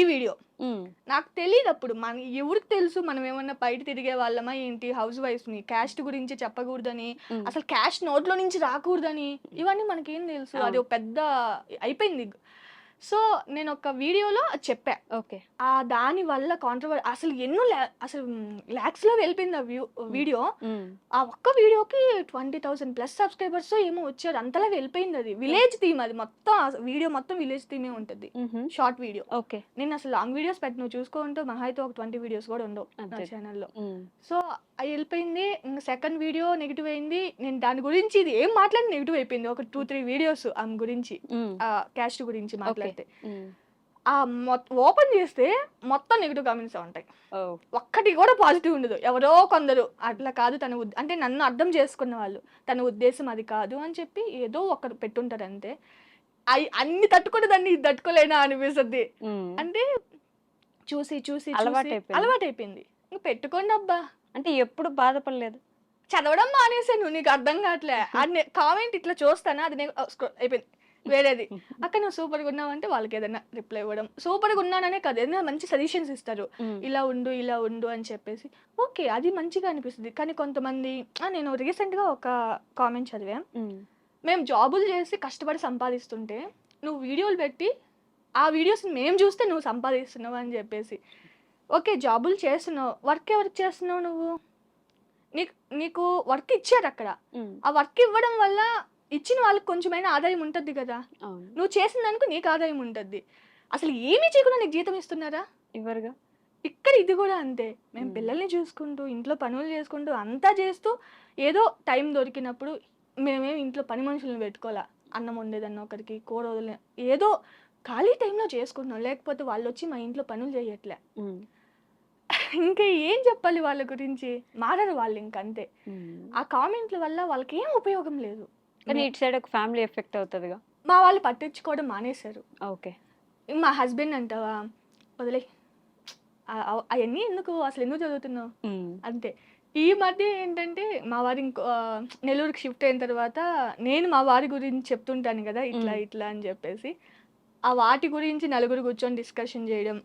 వీడియో. హ్మ్. నాకు తెలీదప్పుడు. ఎవరికి తెలుసు మనం ఏమన్నా బయట తిరిగే వాళ్ళమా ఏంటి? హౌస్ వైఫ్‌ని. క్యాస్ట్ గురించి చెప్పకూడదని, హ్మ్. అసలు క్యాస్ట్ నోట్లో నుంచి రాకూడదని, ఇవన్నీ మనకేం తెలుసు? అది అవును. ఒక పెద్ద అయిపోయింది. సో, నేనొక వీడియోలో అది చెప్పా. ఓకే. దాని వల్ల అసలు ఎన్నో అసలు లాక్స్‌లో వెళ్ళిపోయింది వీడియో. హ్మ్. ఆ ఒక్క వీడియోకి 20,000 ప్లస్ సబ్స్క్రైబర్సో ఏమో వచ్చారు. అంతలా వెళ్ళిపోయింది అది. విలేజ్ థీమ్ అది మొత్తం. వీడియో మొత్తం విలేజ్ థీమే ఉంటది. హుహు. Short video. ఓకే. నేను అసలు లాంగ్ వీడియోస్ నువ్వు చూసుకుంటే మహా అయితే ఒక 20 వీడియోస్ కూడా ఉండవు నా అంతే. ఛానల్‌లో. హ్మ్. సో, అది వెళ్ళిపోయింది. ఇంక సెకండ్ వీడియో నెగెటివ్ అయింది. నేను దాని గురించి ఇది ఏం మాట్లాడిన నెగెటివ్ అయిపోయింది. ఒక 2, 3 వీడియోస్ ఆమె గురించి. హ్మ్. క్యాస్ట్ గురించి ఓకే. మాట్లాడితే. హ్మ్. ఓపెన్ చేస్తే మొత్తం నెగెటివ్ కామెంట్స్ ఉంటాయి. ఓహ్! ఒక్కటి కూడా పాజిటివ్ ఉండదు. ఎవరో కొందరు అట్లా కాదు అంటే నన్ను అర్థం చేసుకున్న వాళ్ళు. తన ఉద్దేశం అది కాదు అని చెప్పి ఏదో ఒకరు పెట్టుంటారు అంతే. అన్ని తట్టుకుని దాన్ని ఇది తట్టుకోలేనా అనిపిస్తది. హ్మ్. అంటే చూసి చూసి అలవాటయిపోయింది. అలవాటైపోయింది. ఇంక పెట్టుకోండి అబ్బా. అంటే ఎప్పుడు బాధపడలేదు. చదవడం మానేసాను. నీకు అర్థం కావట్లే. కామెంట్ ఇట్లా చూస్తానా అది అయిపోయింది. వేరేది. అక్క నువ్వు సూపర్‌గా ఉన్నావంటే వాళ్ళకి ఏదైనా రిప్లై ఇవ్వడం. సూపర్‌గా ఉన్నాననే కాదు. ఏదైనా మంచి సజెషన్స్ ఇస్తారు. హ్మ్. ఇలా ఉండు, ఇలా ఉండు అని చెప్పేసి. ఓకే. అది మంచిగా అనిపిస్తది. కానీ కొంతమంది నేను రీసెంట్‌గా ఒక కామెంట్ చదివా. హ్మ్. మేము జాబులు చేసి కష్టపడి సంపాదిస్తుంటే, నువ్వు వీడియోలు పెట్టి, ఆ వీడియోస్‌ని మేము చూస్తే నువ్వు సంపాదిస్తున్నావు అని చెప్పేసి. ఓకే. జాబులు చేస్తున్నావు. వర్క్ ఎవరికి చేస్తున్నావు నువ్వు? నీకు నీకు వర్క్ ఇచ్చారక్కడ. హ్మ్. ఆ వర్క్ ఇవ్వడం వల్ల ఇచ్చిన వాళ్ళకి కొంచెమైనా ఆదాయం ఉంటది గదా! అవును. నువ్వు చేసిన దానికి నీకు ఆదాయం ఉంటది. అసలు ఏమీ చేయకుండా నీకు జీతం ఇస్తున్నారా? ఇవ్వరుగా. ఇక్కడ ఇది గూడా అంతే. మేము హ్మ్. పిల్లల్ని చూసుకుంటూ, ఇంట్లో పనులు చేసుకుంటూ, అంతా చేస్తూ ఏదో టైం దొరికినప్పుడు మేమేం ఇంట్లో పని మనుషుల్ని పెట్టుకోలా. అన్నం వండేదన్నా ఒకరికి, కూర వదిలే ఏదో ఖాళీ టైంలో చేసుకుంటున్నాం. లేకపోతే వాళ్ళొచ్చి మా ఇంట్లో పనులు చేయట్లే. హ్మ్. ఇంకా ఏం చెప్పాలి వాళ్ళ గురించి? మారరు వాళ్ళింకంతే. హ్మ్. ఆ కామెంట్‌ల వల్ల వాళ్ళకేం ఉపయోగం లేదు. కానీ ఇటు సైడ్ ఒక ఫ్యామిలీ ఎఫెక్ట్ అవుతదిగా. మా వాళ్ళు పట్టించుకోవడం మానేశారు. ఓకే. మా హస్బెండ్ అంటావా? వదిలేయ్. అయన్నీ ఎందుకు? అసలెందుకు చదువుతున్నావు? హ్మ్. అంతే. ఈ మధ్య ఏంటంటే మా వారు నెల్లూరుకి షిఫ్ట్ అయిన తర్వాత నేను మా వారి గురించి చెప్తుంటాను గదా! ఇట్లా, హ్మ్. ఇట్లా అని జెప్పేసి. ఆ వాటి గురించి నలుగురు కూర్చొని డిస్కషన్ జేయడం.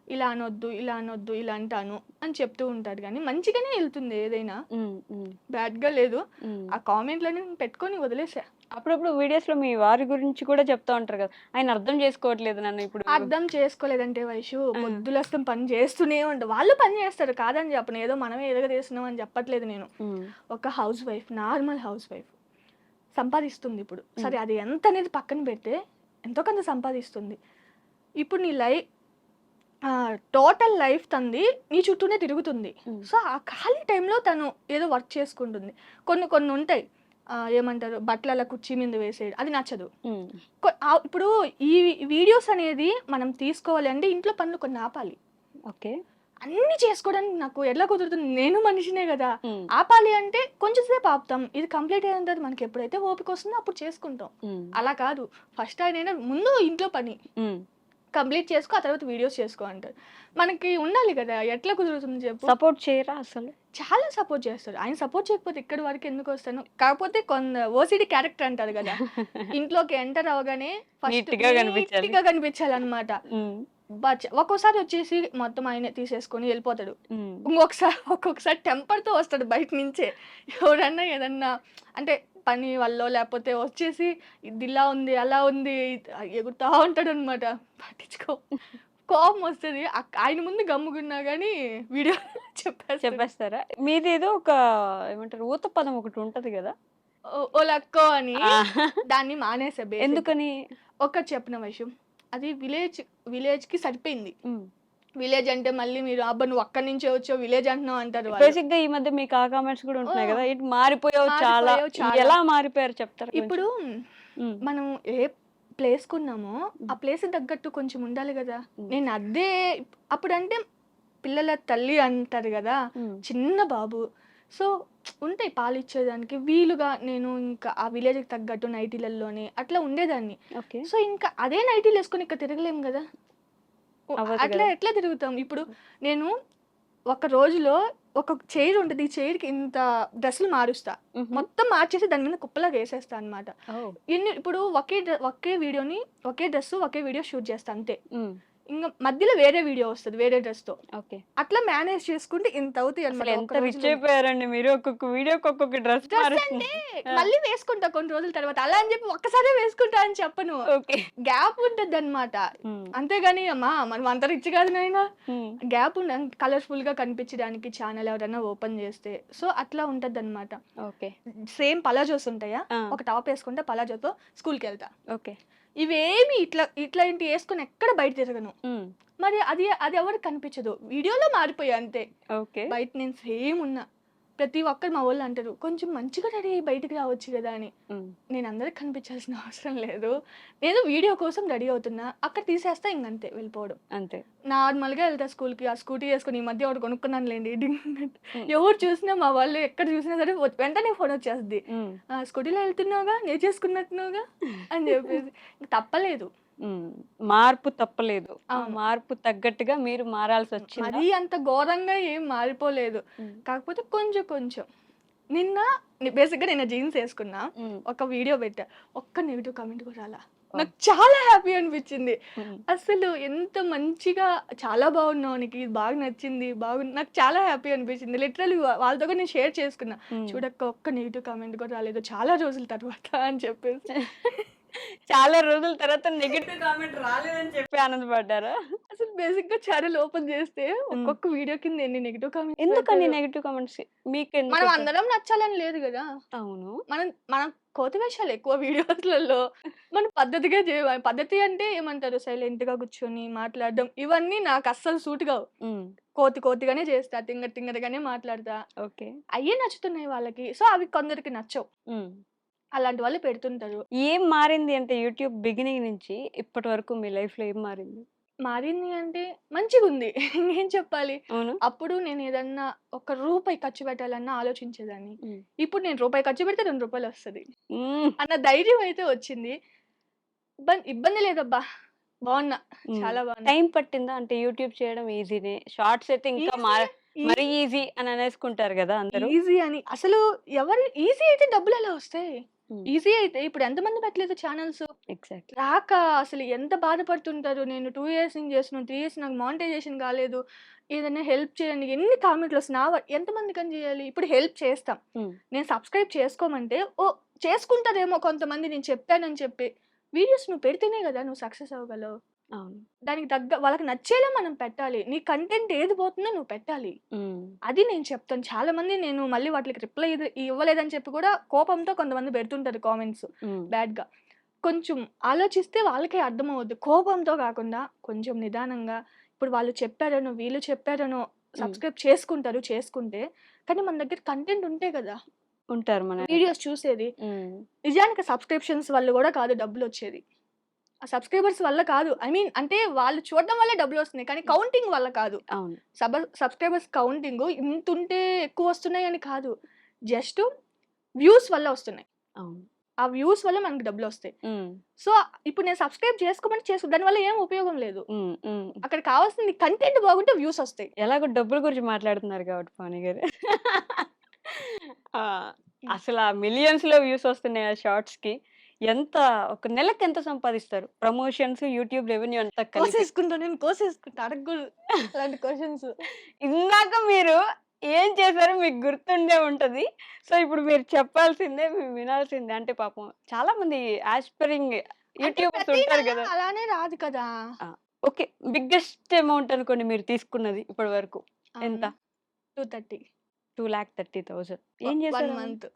ఇలా అనొద్దు, ఇలా అనొద్దు, ఇలా అంటాను అని చెప్తూ ఉంటారు గానీ మంచిగానే ఎళ్తుంది ఏదైనా. హ్మ్. హ్మ్. బ్యాడ్‌గా లేదు. హ్మ్. ఆ కామెంట్‌లని పెట్టుకొని వదిలేసా. అప్పుడప్పుడు వీడియోస్‌లో మీ వారి గురించి కూడా చెప్తా ఉంటారు కదా! ఆయన అర్థం చేసుకోవట్లేదు నన్ను ఇప్పుడు. అర్థం చేసుకోలేదంటే వైషు ఆ! పొద్దులస్తం పని చేస్తూనే వాళ్ళు పని చేస్తారు. కాదని చెప్పను. ఏదో మనమే ఎరగదీస్తున్నాం అని చెప్పట్లేదు నేను. హ్మ్. ఒక house wife, normal house wife సంపాదిస్తుంది ఇప్పుడు. హ్మ్. సరే అది ఎంత అనేది పక్కన పెడితే ఎంతో కొంత సంపాదిస్తుంది. ఇప్పుడు టోటల్ లైఫ్ తనది నీ చుట్టూనే తిరుగుతుంది. హ్మ్. సో, ఆ ఖాళీ టైంలో తను ఏదో వర్క్ చేసుకుంటుంది. కొన్ని కొన్ని ఉంటాయి. ఏమంటారు బట్టలు అలా కుర్చీ మీద వేసేయడం అది నచ్చదు. హ్మ్. ఇప్పుడు ఈ వీడియోస్ అనేది మనం తీసుకోవాలి అంటే ఇంట్లో పనులు కొన్ని ఆపాలి. ఓకే. అన్నీ చేసుకోవడానికి నాకు ఎట్లా కుదురుతుంది? నేను మనిషినే గదా! హ్మ్. ఆపాలి అంటే కొంచెం సేపు ఆపుతాం. ఇది కంప్లీట్ అయిన తర్వాత మనకి ఎప్పుడైతే ఓపిక వస్తుందో అప్పుడు చేసుకుంటాం. హ్మ్. అలా కాదు. ఫస్ట్ ఆయనైనా ముందు ఇంట్లో పని హ్మ్. కంప్లీట్ చేసుకో. ఆ తర్వాత వీడియోస్ చేసుకో అంటారు. మనకి ఉండాలి గదా! ఎట్లా కుదురుతుంది చెప్పు? సపోర్ట్ చేయరా అసలు? చాలా సపోర్ట్ చేస్తారు. ఆయన సపోర్ట్ చేయకపోతే ఇక్కడి వరకు ఎందుకొస్తాను? కాకపోతే ఓసీడీ క్యారెక్టర్ అంటారు గదా! ఇంట్లోకి ఎంటర్ అవ్వగానే ఫస్ట్ నీట్‌గా కనిపించాలి. నీట్‌గా కనిపించాలన్నమాట. హ్మ్. ఒక్కోసారి వచ్చేసి మొత్తం ఆయనే తీసేసుకొని వెళ్ళిపోతాడు. హ్మ్. ఒక్కొక్కసారి టెంపర్‌తో వస్తాడు బయట నుంచే. ఎవరన్నా ఏదన్నా అంటే పని వల్లో లేకపోతే వచ్చేసి ఇది ఇలా ఉంది, అలా ఉంది ఎగురుతా ఉంటాడనమాట. పట్టించుకో. కోపం వస్తది. ఆయన ముందు గమ్ముగున్నా గానీ వీడియో చెప్పేస్తాడు. చెప్పేస్తారా? మీదేదో ఒక ఏమంటారు ఊత పదం ఒకటి ఉంటది గదా! ఓలక్కో అని ఆ! దాన్ని మానేసా బేసిక్‌గా. ఎందుకని? ఒకటి చెప్పిన విషయం. అది విలేజ్‌కి సరిపోయింది. హ్మ్. విలేజ్ అంటే మళ్ళీ మీరు అబ్బా నువ్వు అక్కడి నుంచే వచ్చావు విలేజ్ అంటున్నావు అంటారు వాళ్ళు. బేసిక్ గా ఈ మధ్య మీకు ఆ కామెంట్స్ కూడా ఉంటున్నాయి కదా, ఇటు మారిపోయావు చాలా. మారిపోయావు చాలా. ఎలా మారిపోయారు చెప్తారు కొంచెం? ఇప్పుడు ఉమ్, మనం ఏ ప్లేస్ కున్నామో ఆ ఉమ్, ప్లేస్ తగ్గట్టు కొంచెం ఉండాలి కదా. ఉమ్, నేను అదే అప్పుడంటే పిల్లల తల్లి అంటారు కదా, ఉమ్, చిన్న బాబు. సో ఉంటాయి పాలు ఇచ్చేదానికి వీలుగా నేను ఇంకా ఆ విలేజ్కి తగ్గట్టు నైటీలలోనే అట్లా ఉండేదాన్ని. ఓకే. సో ఇంకా అదే నైటీలు వేసుకొని ఇక్కడ తిరగలేము కదా. అవ్వదు అట్లా కదా. ఎట్లా తిరుగుతాం ఇప్పుడు. నేను ఒక రోజులో ఒక చైర్ ఉంటుంది, ఈ చైర్కి ఇంత డ్రెస్సులు మారుస్తా, ఉహుం. మొత్తం మార్చేసి దాని మీద కుప్పలాగా వేసేస్తా అనమాట. ఓ. ఇప్పుడు ఒకే వీడియోని ఒకే డ్రెస్ ఒకే వీడియో షూట్ చేస్తా అంతే. ఉమ్, ఇంకా మధ్యలో వేరే వీడియో వస్తుంది వేరే డ్రెస్ తో. ఓకే. అట్లా మేనేజ్ చేసుకుంటే ఇంత అవుతాయి అసలు అనమాట ఎంత రిచ్ అయిపోయారండి మీరు, ఒక్కొక్క వీడియోకి ఒక్కొక్క డ్రెస్ డ్రెస్ అంటే మారుస్తున్నారు. మళ్ళీ వేసుకుంటా కొన్ని రోజుల తర్వాత. అలా అని చెప్పి ఒక్కసారే వేసుకుంటా అని చెప్పను, ఓకే. గ్యాప్ ఉంటుంది అనమాట. ఉమ్, అంతేగాని అమ్మా మనం అంత రిచ్ కాదు నాయనా, ఉమ్, గ్యాప్ ఉండ కలర్ఫుల్ గా కనిపించడానికి ఛానల్ ఎవరైనా ఓపెన్ చేస్తే. సో అట్లా ఉంటది అనమాట. ఓకే. సేమ్ పలాజోస్ ఉంటాయా, ఆ, ఒక టాప్ వేసుకుంటే పలాజోతో స్కూల్కి వెళ్తా. ఓకే. ఇవేమి ఇట్లాంటి వేసుకుని ఎక్కడ బయట తిరగను. ఉమ్, మరి అది అది ఎవరికి కనిపించదు, వీడియోలో మారిపోయా అంతే. ఓకే. బయట నేను సేమ్ ఉన్నా. ప్రతి ఒక్కరు మా వాళ్ళు అంటారు కొంచెం మంచిగా రెడీ అయ్యి బయటికి రావచ్చు కదా అని. ఉమ్, నేను అందరికి కనిపించాల్సిన అవసరం లేదు, నేను వీడియో కోసం రెడీ అవుతున్నా, అక్కడ తీసేస్తా ఇంకంతే వెళ్ళిపోవడం. అంతే. నార్మల్గా వెళ్తా స్కూల్కి, ఆ స్కూటీ వేసుకుని. ఈ మధ్య ఒకటి కొనుక్కున్నాను లేండి. ఉమ్, ఎవరు చూసినా మా వాళ్ళు ఎక్కడ చూసినా సరే వెంటనే ఫోన్ వచ్చేస్తుంది, ఉమ్, స్కూటీలో వెళ్తున్నావుగా నేర్చేసుకున్నట్టున్నావుగా అని చెప్పేసి. ఇంక తప్పలేదు. ఉమ్. మార్పు తప్పలేదు, ఆ అవును. మార్పు తగ్గట్టుగా మీరు మారాల్సి వచ్చిందా? మరీ అంత ఘోరంగా ఏం మారిపోలేదు, ఉమ్, కాకపోతే కొంచెం కొంచెం. నిన్న బేసిక్గా నిన్న జీన్స్ వేసుకున్నా, ఉమ్, ఒక వీడియో పెట్టా, ఒక్క నెగిటివ్ కామెంట్ కూడా రాలా. ఓ. నాకు చాలా హ్యాపీ అనిపించింది. ఉమ్, అసలు ఎంత మంచిగా, చాలా బాగున్నావు, నీకు ఇది బాగా నచ్చింది, బాగుంది, నాకు చాలా హ్యాపీ అనిపించింది. లిటరల్లీ వాళ్ళతో కూడా నేను షేర్ చేసుకున్నా. ఉమ్. చూడక్క ఒక్క నెగిటివ్ కామెంట్ కూడా రాలేదు చాలా రోజుల తర్వాత అని చెప్పేసి. చాలా రోజుల తర్వాత నెగటివ్ కామెంట్ రాలేదని చెప్పి ఆనందపడ్డారా? అసలు బేసిక్ గా ఛానల్ ఓపెన్ చేస్తే ఉమ్. ఒక్కొక్క వీడియో కింద ఎన్ని నెగిటివ్ కామెంట్స్ ఎందుకని పెడతారు. నెగటివ్ కామెంట్స్ మీకు ఎందుకు మనం వచ్చాయి? అందరం నచ్చాలని లేదు కదా. అవును. మనం కోతి వేషాలు ఎక్కువ వీడియోస్లలో. మనం పద్ధతిగా చేయాలి. పద్ధతి అంటే ఏమంటారు, సైలెంట్ గా కూర్చొని మాట్లాడడం, ఇవన్నీ నాకు అస్సలు సూట్ కావు. ఉమ్, కోతిగానే చేస్తా, తింగరగానే మాట్లాడతా. ఓకే. అయ్యే నచ్చుతున్నాయి వాళ్ళకి, సో అవి కొందరికి నచ్చవు. ఉమ్. అలాంటి వాళ్ళు పెడుతుంటారు. ఏం మారింది అంటే యూట్యూబ్ బిగినింగ్ నుంచి ఇప్పటి వరకు మీ లైఫ్ లో ఏం మారింది? మారింది అంటే మంచిగా ఉంది. ఏం చెప్పాలి. అవును. అప్పుడు నేను ఏదన్నా ఒక రూపాయి ఖర్చు పెట్టాలన్నా ఆలోచించేదాన్ని. ఉమ్, ఇప్పుడు నేను రూపాయి ఖర్చు పెడితే 2 రూపాయలు వస్తుంది ఉమ్, అన్న ధైర్యం అయితే వచ్చింది. ఇబ్బంది లేదబ్బా, బాగున్నా, ఉమ్. చాలా బాగున్నా. టైం పట్టిందా అంటే యూట్యూబ్ చేయడం ఈజీనే, షార్ట్స్ అయితే ఇంకా మరీ ఈజీ అని అనేసుకుంటారు కదా అందరూ. ఈజీ అని అసలు ఎవరు ఈజీ అయితే డబ్బులు ఎలా వస్తాయి. ఉమ్, ఈజీ అయితే ఇప్పుడు ఎంతమంది పెట్టలేదు ఛానల్స్ ఎగ్జాక్ట్లీ. రాక, అసలు ఎంత బాధపడుతుంటారు. నేను 2 ఇయర్స్ నుంచి చేస్తున్నాను, 3 ఇయర్స్ నాకు మానిటైజేషన్ కాలేదు, ఏదైనా హెల్ప్ చేయండి, ఎన్ని కామెంట్లు వస్తున్నాయి. ఎంతమందికి అని చేయాలి. ఇప్పుడు హెల్ప్ చేస్తాం, ఉమ్, నేను సబ్స్క్రైబ్ చేసుకోమంటే చేసుకుంటారేమో కొంతమంది, నేను చెప్పానని చెప్పి. వీడియోస్ నువ్వు పెడితేనే కదా నువ్వు సక్సెస్ అవ్వగలవు. అవును. దానికి తగ్గ వాళ్ళకి నచ్చేలా మనం పెట్టాలి. నీ కంటెంట్ ఏది పోతుందో నువ్వు పెట్టాలి. ఉమ్, అది నేను చెప్తాను. చాలా మంది నేను మళ్ళీ వాటికి రిప్లై ఇవ్వలేదని చెప్పి కూడా కోపంతో కొంతమంది పెడుతుంటారు కామెంట్స్ ఉమ్, బ్యాడ్గా. కొంచెం ఆలోచిస్తే వాళ్ళకే అర్థమవుద్ది. కోపంతో కాకుండా కొంచెం నిదానంగా, ఇప్పుడు వాళ్ళు చెప్పారనో వీళ్ళు చెప్పారనో సబ్స్క్రైబ్ చేసుకుంటే, కానీ మన దగ్గర కంటెంట్ ఉంటే కదా ఉంటారు మన వీడియోస్ చూసేది. ఉమ్, నిజానికి సబ్స్క్రిప్షన్స్ వల్ల కూడా కాదు డబ్బులు వచ్చేది, ఆ సబ్స్క్రైబర్స్ వల్ల కాదు. ఐ మీన్ అంటే వాళ్ళు చూడడం వల్లే డబ్బులు వస్తున్నాయి, కానీ కౌంటింగ్ వల్ల కాదు. అవును. సబ్స్క్రైబర్స్ కౌంటింగ్ ఇంత ఉంటే ఎక్కువ వస్తున్నాయి అని కాదు, జస్ట్ వ్యూస్ వల్ల వస్తున్నాయి. అవును. ఆ వ్యూస్ వల్ల మనకి డబ్బులు వస్తాయి. ఉమ్, సో ఇప్పుడు నేను సబ్స్క్రైబ్ చేసుకోమని దానివల్ల ఏం ఉపయోగం లేదు. ఉమ్, ఉమ్. అక్కడ కావాల్సింది కంటెంట్ బాగుంటే వ్యూస్ వస్తాయి. ఎలాగో డబ్బుల గురించి మాట్లాడుతున్నారు కాబట్టి పవని గారు, ఆ, అసలు ఆ మిలియన్స్ లో వ్యూస్ వస్తున్నాయి ఆ షార్ట్స్ కి. ఎంత ఒక నెలకి ఎంత సంపాదిస్తారు? ప్రమోషన్స్, యూట్యూబ్ రెవెన్యూ అంతా కలిపి. కోసేసుకుంటా అడగకూడదు అలాంటి క్వశ్చన్స్. ఇందాక మీరు ఏం చేశారో మీకు గుర్తుండే ఉంటది. సో ఇప్పుడు మీరు చెప్పాల్సిందే, మేము వినాల్సిందే. అంటే పాపం చాలా మంది ఆస్పైరింగ్ యూట్యూబర్స్ ఉంటారు కదా. అలానే రాదు కదా. ఓకే, బిగ్గెస్ట్ అమౌంట్ అనుకోండి మీరు తీసుకున్నది ఇప్పటి వరకు ఎంత? 230. 2,30,000. ఏం 1 చేశారు? మంత్.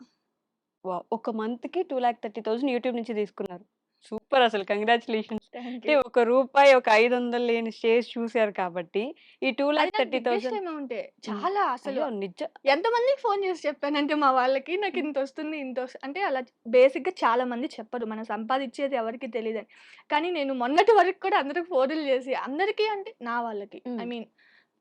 ఒక మంత్ కి 2,30,000 యూట్యూబ్ నుంచి తీసుకున్నారు. సూపర్ అసలు కంగ్రాచులేషన్స్. థ్యాంక్ అంటే యూ. ఒక రూపాయి, ఒక 500 లేని స్టేజ్ చూసారు కాబట్టి ఈ అది నాకు బిగ్గెస్ట్ 2,30,000 అమౌంటే. హ్మ్. చాలా అసలు. అయ్యో! నిజం. ఎంతమందికి ఫోను చేసి చెప్పానంటే మా వాళ్ళకి నాకు హ్మ్. ఇంతొస్తుంది, అంటే అలా బేసిక్‌గా చాలా మంది చెప్పరు. మనం సంపాదించేది ఎవరికీ తెలీదని. కానీ నేను మొన్నటి వరకు కూడా అందరికి ఫోనులు చేసి అందరికీ అంటే నా వాళ్ళకి. ఐ హ్మ్. మీన్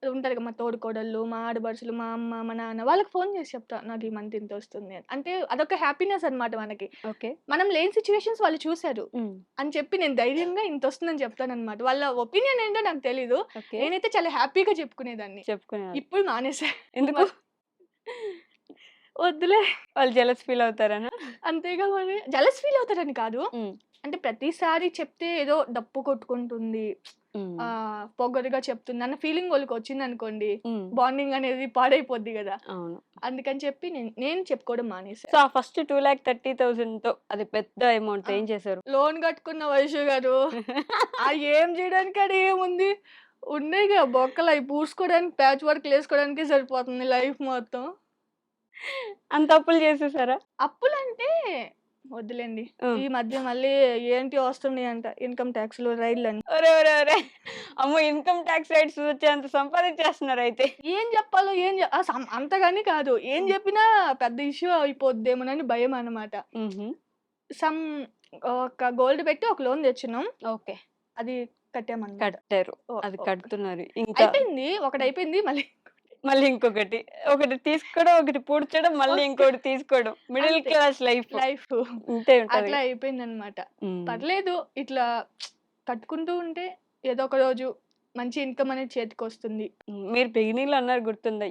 ఉంటారు కదా! మా తోడికోడళ్ళు, మా ఆడపడుచులు, మా అమ్మ, మా నాన్న వాళ్ళకి ఫోను చేసి చెప్తా. నాకు ఈ మంత్ ఇంతొస్తుంది అని. అంటే అదొక హ్యాపీనెస్ అన్నమాట మనకి. ఓకే. మనం లేని సిట్యుయేషన్స్ వాళ్ళు చూసారు హ్మ్. అని చెప్పి నేను ధైర్యంగా ఇంతొస్తుందని చెప్తానన్నమాట. వాళ్ళ ఒపీనియన్ ఏంటో నాకు తెలీదు. ఓకే. నేనైతే చాలా హ్యాపీగా చెప్పుకునేదాన్ని. చెప్పుకునేవాళ్ళు. ఇప్పుడు మానేసా. ఎందుకు? వద్దులే. వాళ్ళు జెలస్ ఫీల్ అవుతారనా? అంతేగా మరి. జెలస్ ఫీల్ అవుతారని కాదు. హ్మ్. అంటే ప్రతిసారి చెప్తే ఏదో డప్పు కొట్టుకుంటుంది. హ్మ్. పొగరుగా చెప్తుంది అన్న ఫీలింగ్ వాళ్ళకొచ్చిందనుకోండి. హ్మ్. బాండింగ్ అనేది పాడైపోద్ది గదా! అవును. అందుకని చెప్పి నేను చెప్పుకోవడం మానేసా. సో, ఆ ఫస్ట్ 2,30,000తో అది పెద్ద అమౌంట్ ఆ! ఏం చేశారు? లోన్ కట్టుకున్న వైషు గారు. ఏం చేయడానికి ఆడ ఏముంది? ఉన్నాయిగా బొక్కలు అయి పూడ్చుకోవడానికి ప్యాచ్ వర్క్‌లేసుకోవడానికే సరిపోతుంది లైఫ్ మొత్తం. అంత అప్పులు చేసేసారా? అప్పులంటే వద్దులెండి. హ్మ్. ఈ మధ్య మళ్ళీ ఏంటి వస్తున్నాయంట ఇన్‌కమ్ టాక్స్‌లు, రైడ్‌లని. ఒరేయ్! అమ్మో! ఇన్‌కమ్ టాక్స్ రైట్స్ వచ్చేంత సంపాదించేస్తున్నారయితే. ఏం జెప్పాలో ఏం జె ఆ! అంతగని కాదు. ఏం హ్మ్. జెప్పినా పెద్ద ఇష్యూ అయిపోద్దేమోనని భయమనమాట. హుహు. సమ్ ఒక గోల్డ్ పెట్టి ఒక లోన్ తెచ్చున్నాం. ఓకే. అది కట్టామనమాట. కట్టారు. ఓహ్! అది ఓకే. కడుతున్నారు. ఇంకా అయిపోయింది. ఒకటయిపోయింది. మళ్ళీ మళ్ళీ ఇంకొకటి. ఒకటి తీసుకోవడం, ఒకటి పూడ్చడం, మళ్ళీ ఓకే. ఇంకోటి తీసుకోవడం. మిడిల్ అంతే. Class life. లైఫు. ఇంతే ఉంటది. అట్లా అయిపోయిందనమాట. హ్మ్. పర్లేదు ఇట్లా కట్టుకుంటూ ఉంటే ఏదో ఒక రోజు మంచి ఇన్‌కమ్ అనేది చేతికొస్తుంది. హ్మ్. మీరు బిగినింగ్‌లో అన్నారు గుర్తుందా?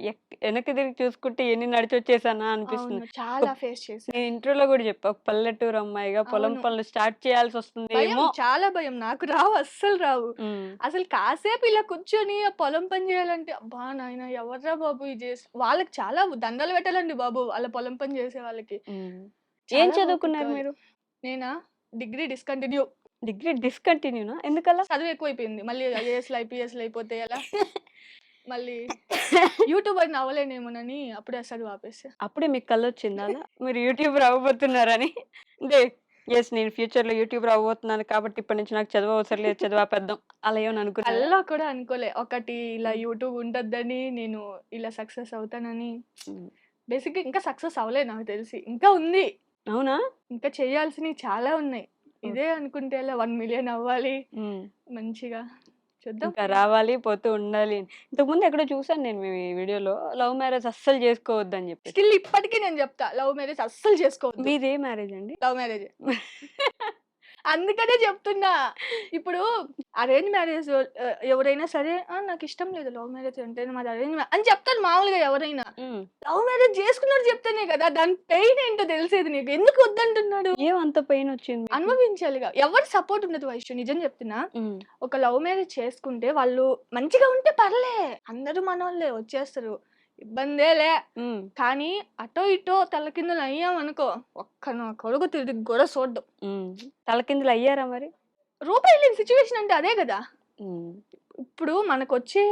ఎనక్కి తిరిగి చూసుకుంటే ఎన్ని నడిచొచ్చేసానా అనిపిస్తుంది. అవును. ఒక చాలా ఫేస్ చేశా. నేను ఇంట్రోలో గూడా చెప్పా. ఒక పల్లెటూరు అమ్మాయిగా పొలం అవును. పనులు స్టార్ట్ భయం. చేయాల్సొస్తుందేమో. చాలా భయం. నాకు రావు. అస్సలు రావు. హ్మ్. అసలు కాసేపు ఇలా కూర్చొని ఆ పొలం పని జేయాలంటే, అబ్బా నాయనా! ఎవర్రా బాబు ఇది వాళ్ళకి చాలా దండాలు పెట్టాలండి బాబు. వాళ్ళ పొలం పని జేసే వాళ్ళకి. హ్మ్. ఏం చాలా ఓపిక చదువుకున్నారు కావాలి. మీరు? నేనా? Degree discontinue. డిగ్రీ డిస్కంటిన్యూనా? ఎందుకలా? చదువు ఎక్కువైపోయింది. మళ్ళీ ఐఏఎస్‌లు, ఐపీఎస్‌లు అయిపోతే ఎలా? మళ్ళీ యూట్యూబర్‌ని అవ్వలేనేమోనని అప్పుడే చదువు ఆపేసా. అప్పుడే మీకు కలొచ్చిందా అలా? మీరు యూట్యూబర్ అవ్వబోతున్నారని? అంటే యెస్. నేను ఫ్యూచర్‌లో యూట్యూబర్ అవ్వబోతున్నాను కాబట్టి ఇప్పటి నుంచి నాకు చదువు అవసరం లేదు. చదువు ఆపేద్దాం. అలా ఏమన్నా అనుకున్నారా? కల్లో కూడా అనుకోలే. ఒకటి ఇలా హ్మ్. యూట్యూబ్ ఉంటద్దని, నేను ఇలా సక్సెస్ అవుతానని. హ్మ్. బేసిక్‌గా ఇంకా సక్సెస్ అవ్వలే నాకు తెలిసి. ఇంకా ఉంది. అవునా? ఇంకా చేయాల్సినయి చాలా ఉన్నాయి. ఓహ్! ఇదే అనుకుంటే ఎలా 1,000,000 అవ్వాలి. హ్మ్. మంచిగా చూద్దాం. ఇంకా రావాలి, పోతూ ఉండాలి అని. ఇంతకుముందు ఎక్కడో చూసాను నేను మీ వీడియోలో లవ్ మ్యారేజ్ అస్సలు చేసుకోవద్దని జెప్పేసి. స్టిల్ ఇప్పటికి నేను జెప్తా. లవ్ మ్యారేజ్ అస్సలు చేసుకోవద్దు. మీదే మ్యారేజ్ అండి? లవ్ మ్యారేజే. అందుకనే చెప్తున్నా. ఇప్పుడు అరేంజ్ మ్యారేజ్ ఎవరైనా సరే నాకిష్టం లేదు లవ్ మ్యారేజ్ అంటే మాది అరేంజ్ అని చెప్తారు మామూలుగా ఎవరైనా. హ్మ్. లవ్ మ్యారేజ్ చేసుకున్నోడు చెప్తేనే కదా! దాని పెయిన్ ఏంటో తెలిసేది నీకు. ఎందుకు వద్దంటున్నాడు? ఏం అంత పెయినొచ్చింది మీకు? అనుభవించాలిగా. ఎవరి సపోర్ట్ ఉండదు వైషు నిజం చెప్తున్నా. హ్మ్. ఒక లవ్ మ్యారేజ్ చేసుకుంటే వాళ్ళు మంచిగా ఉంటే పర్లే. అందరూ మనోళ్ళే వచ్చేస్తారు. ఇబ్బందేలే. హ్మ్. కానీ అటో ఇటో తలకిందులు అయ్యామనుకో ఒక్క నా కొడుకు తిరిగి కూడా చూడ్డు. హ్మ్. తలకిందులయ్యారా మరి? రూపాయి లేని సిట్యుయేషన్ అంటే అదే గదా! హ్మ్. ఇప్పుడు మనకొచ్చే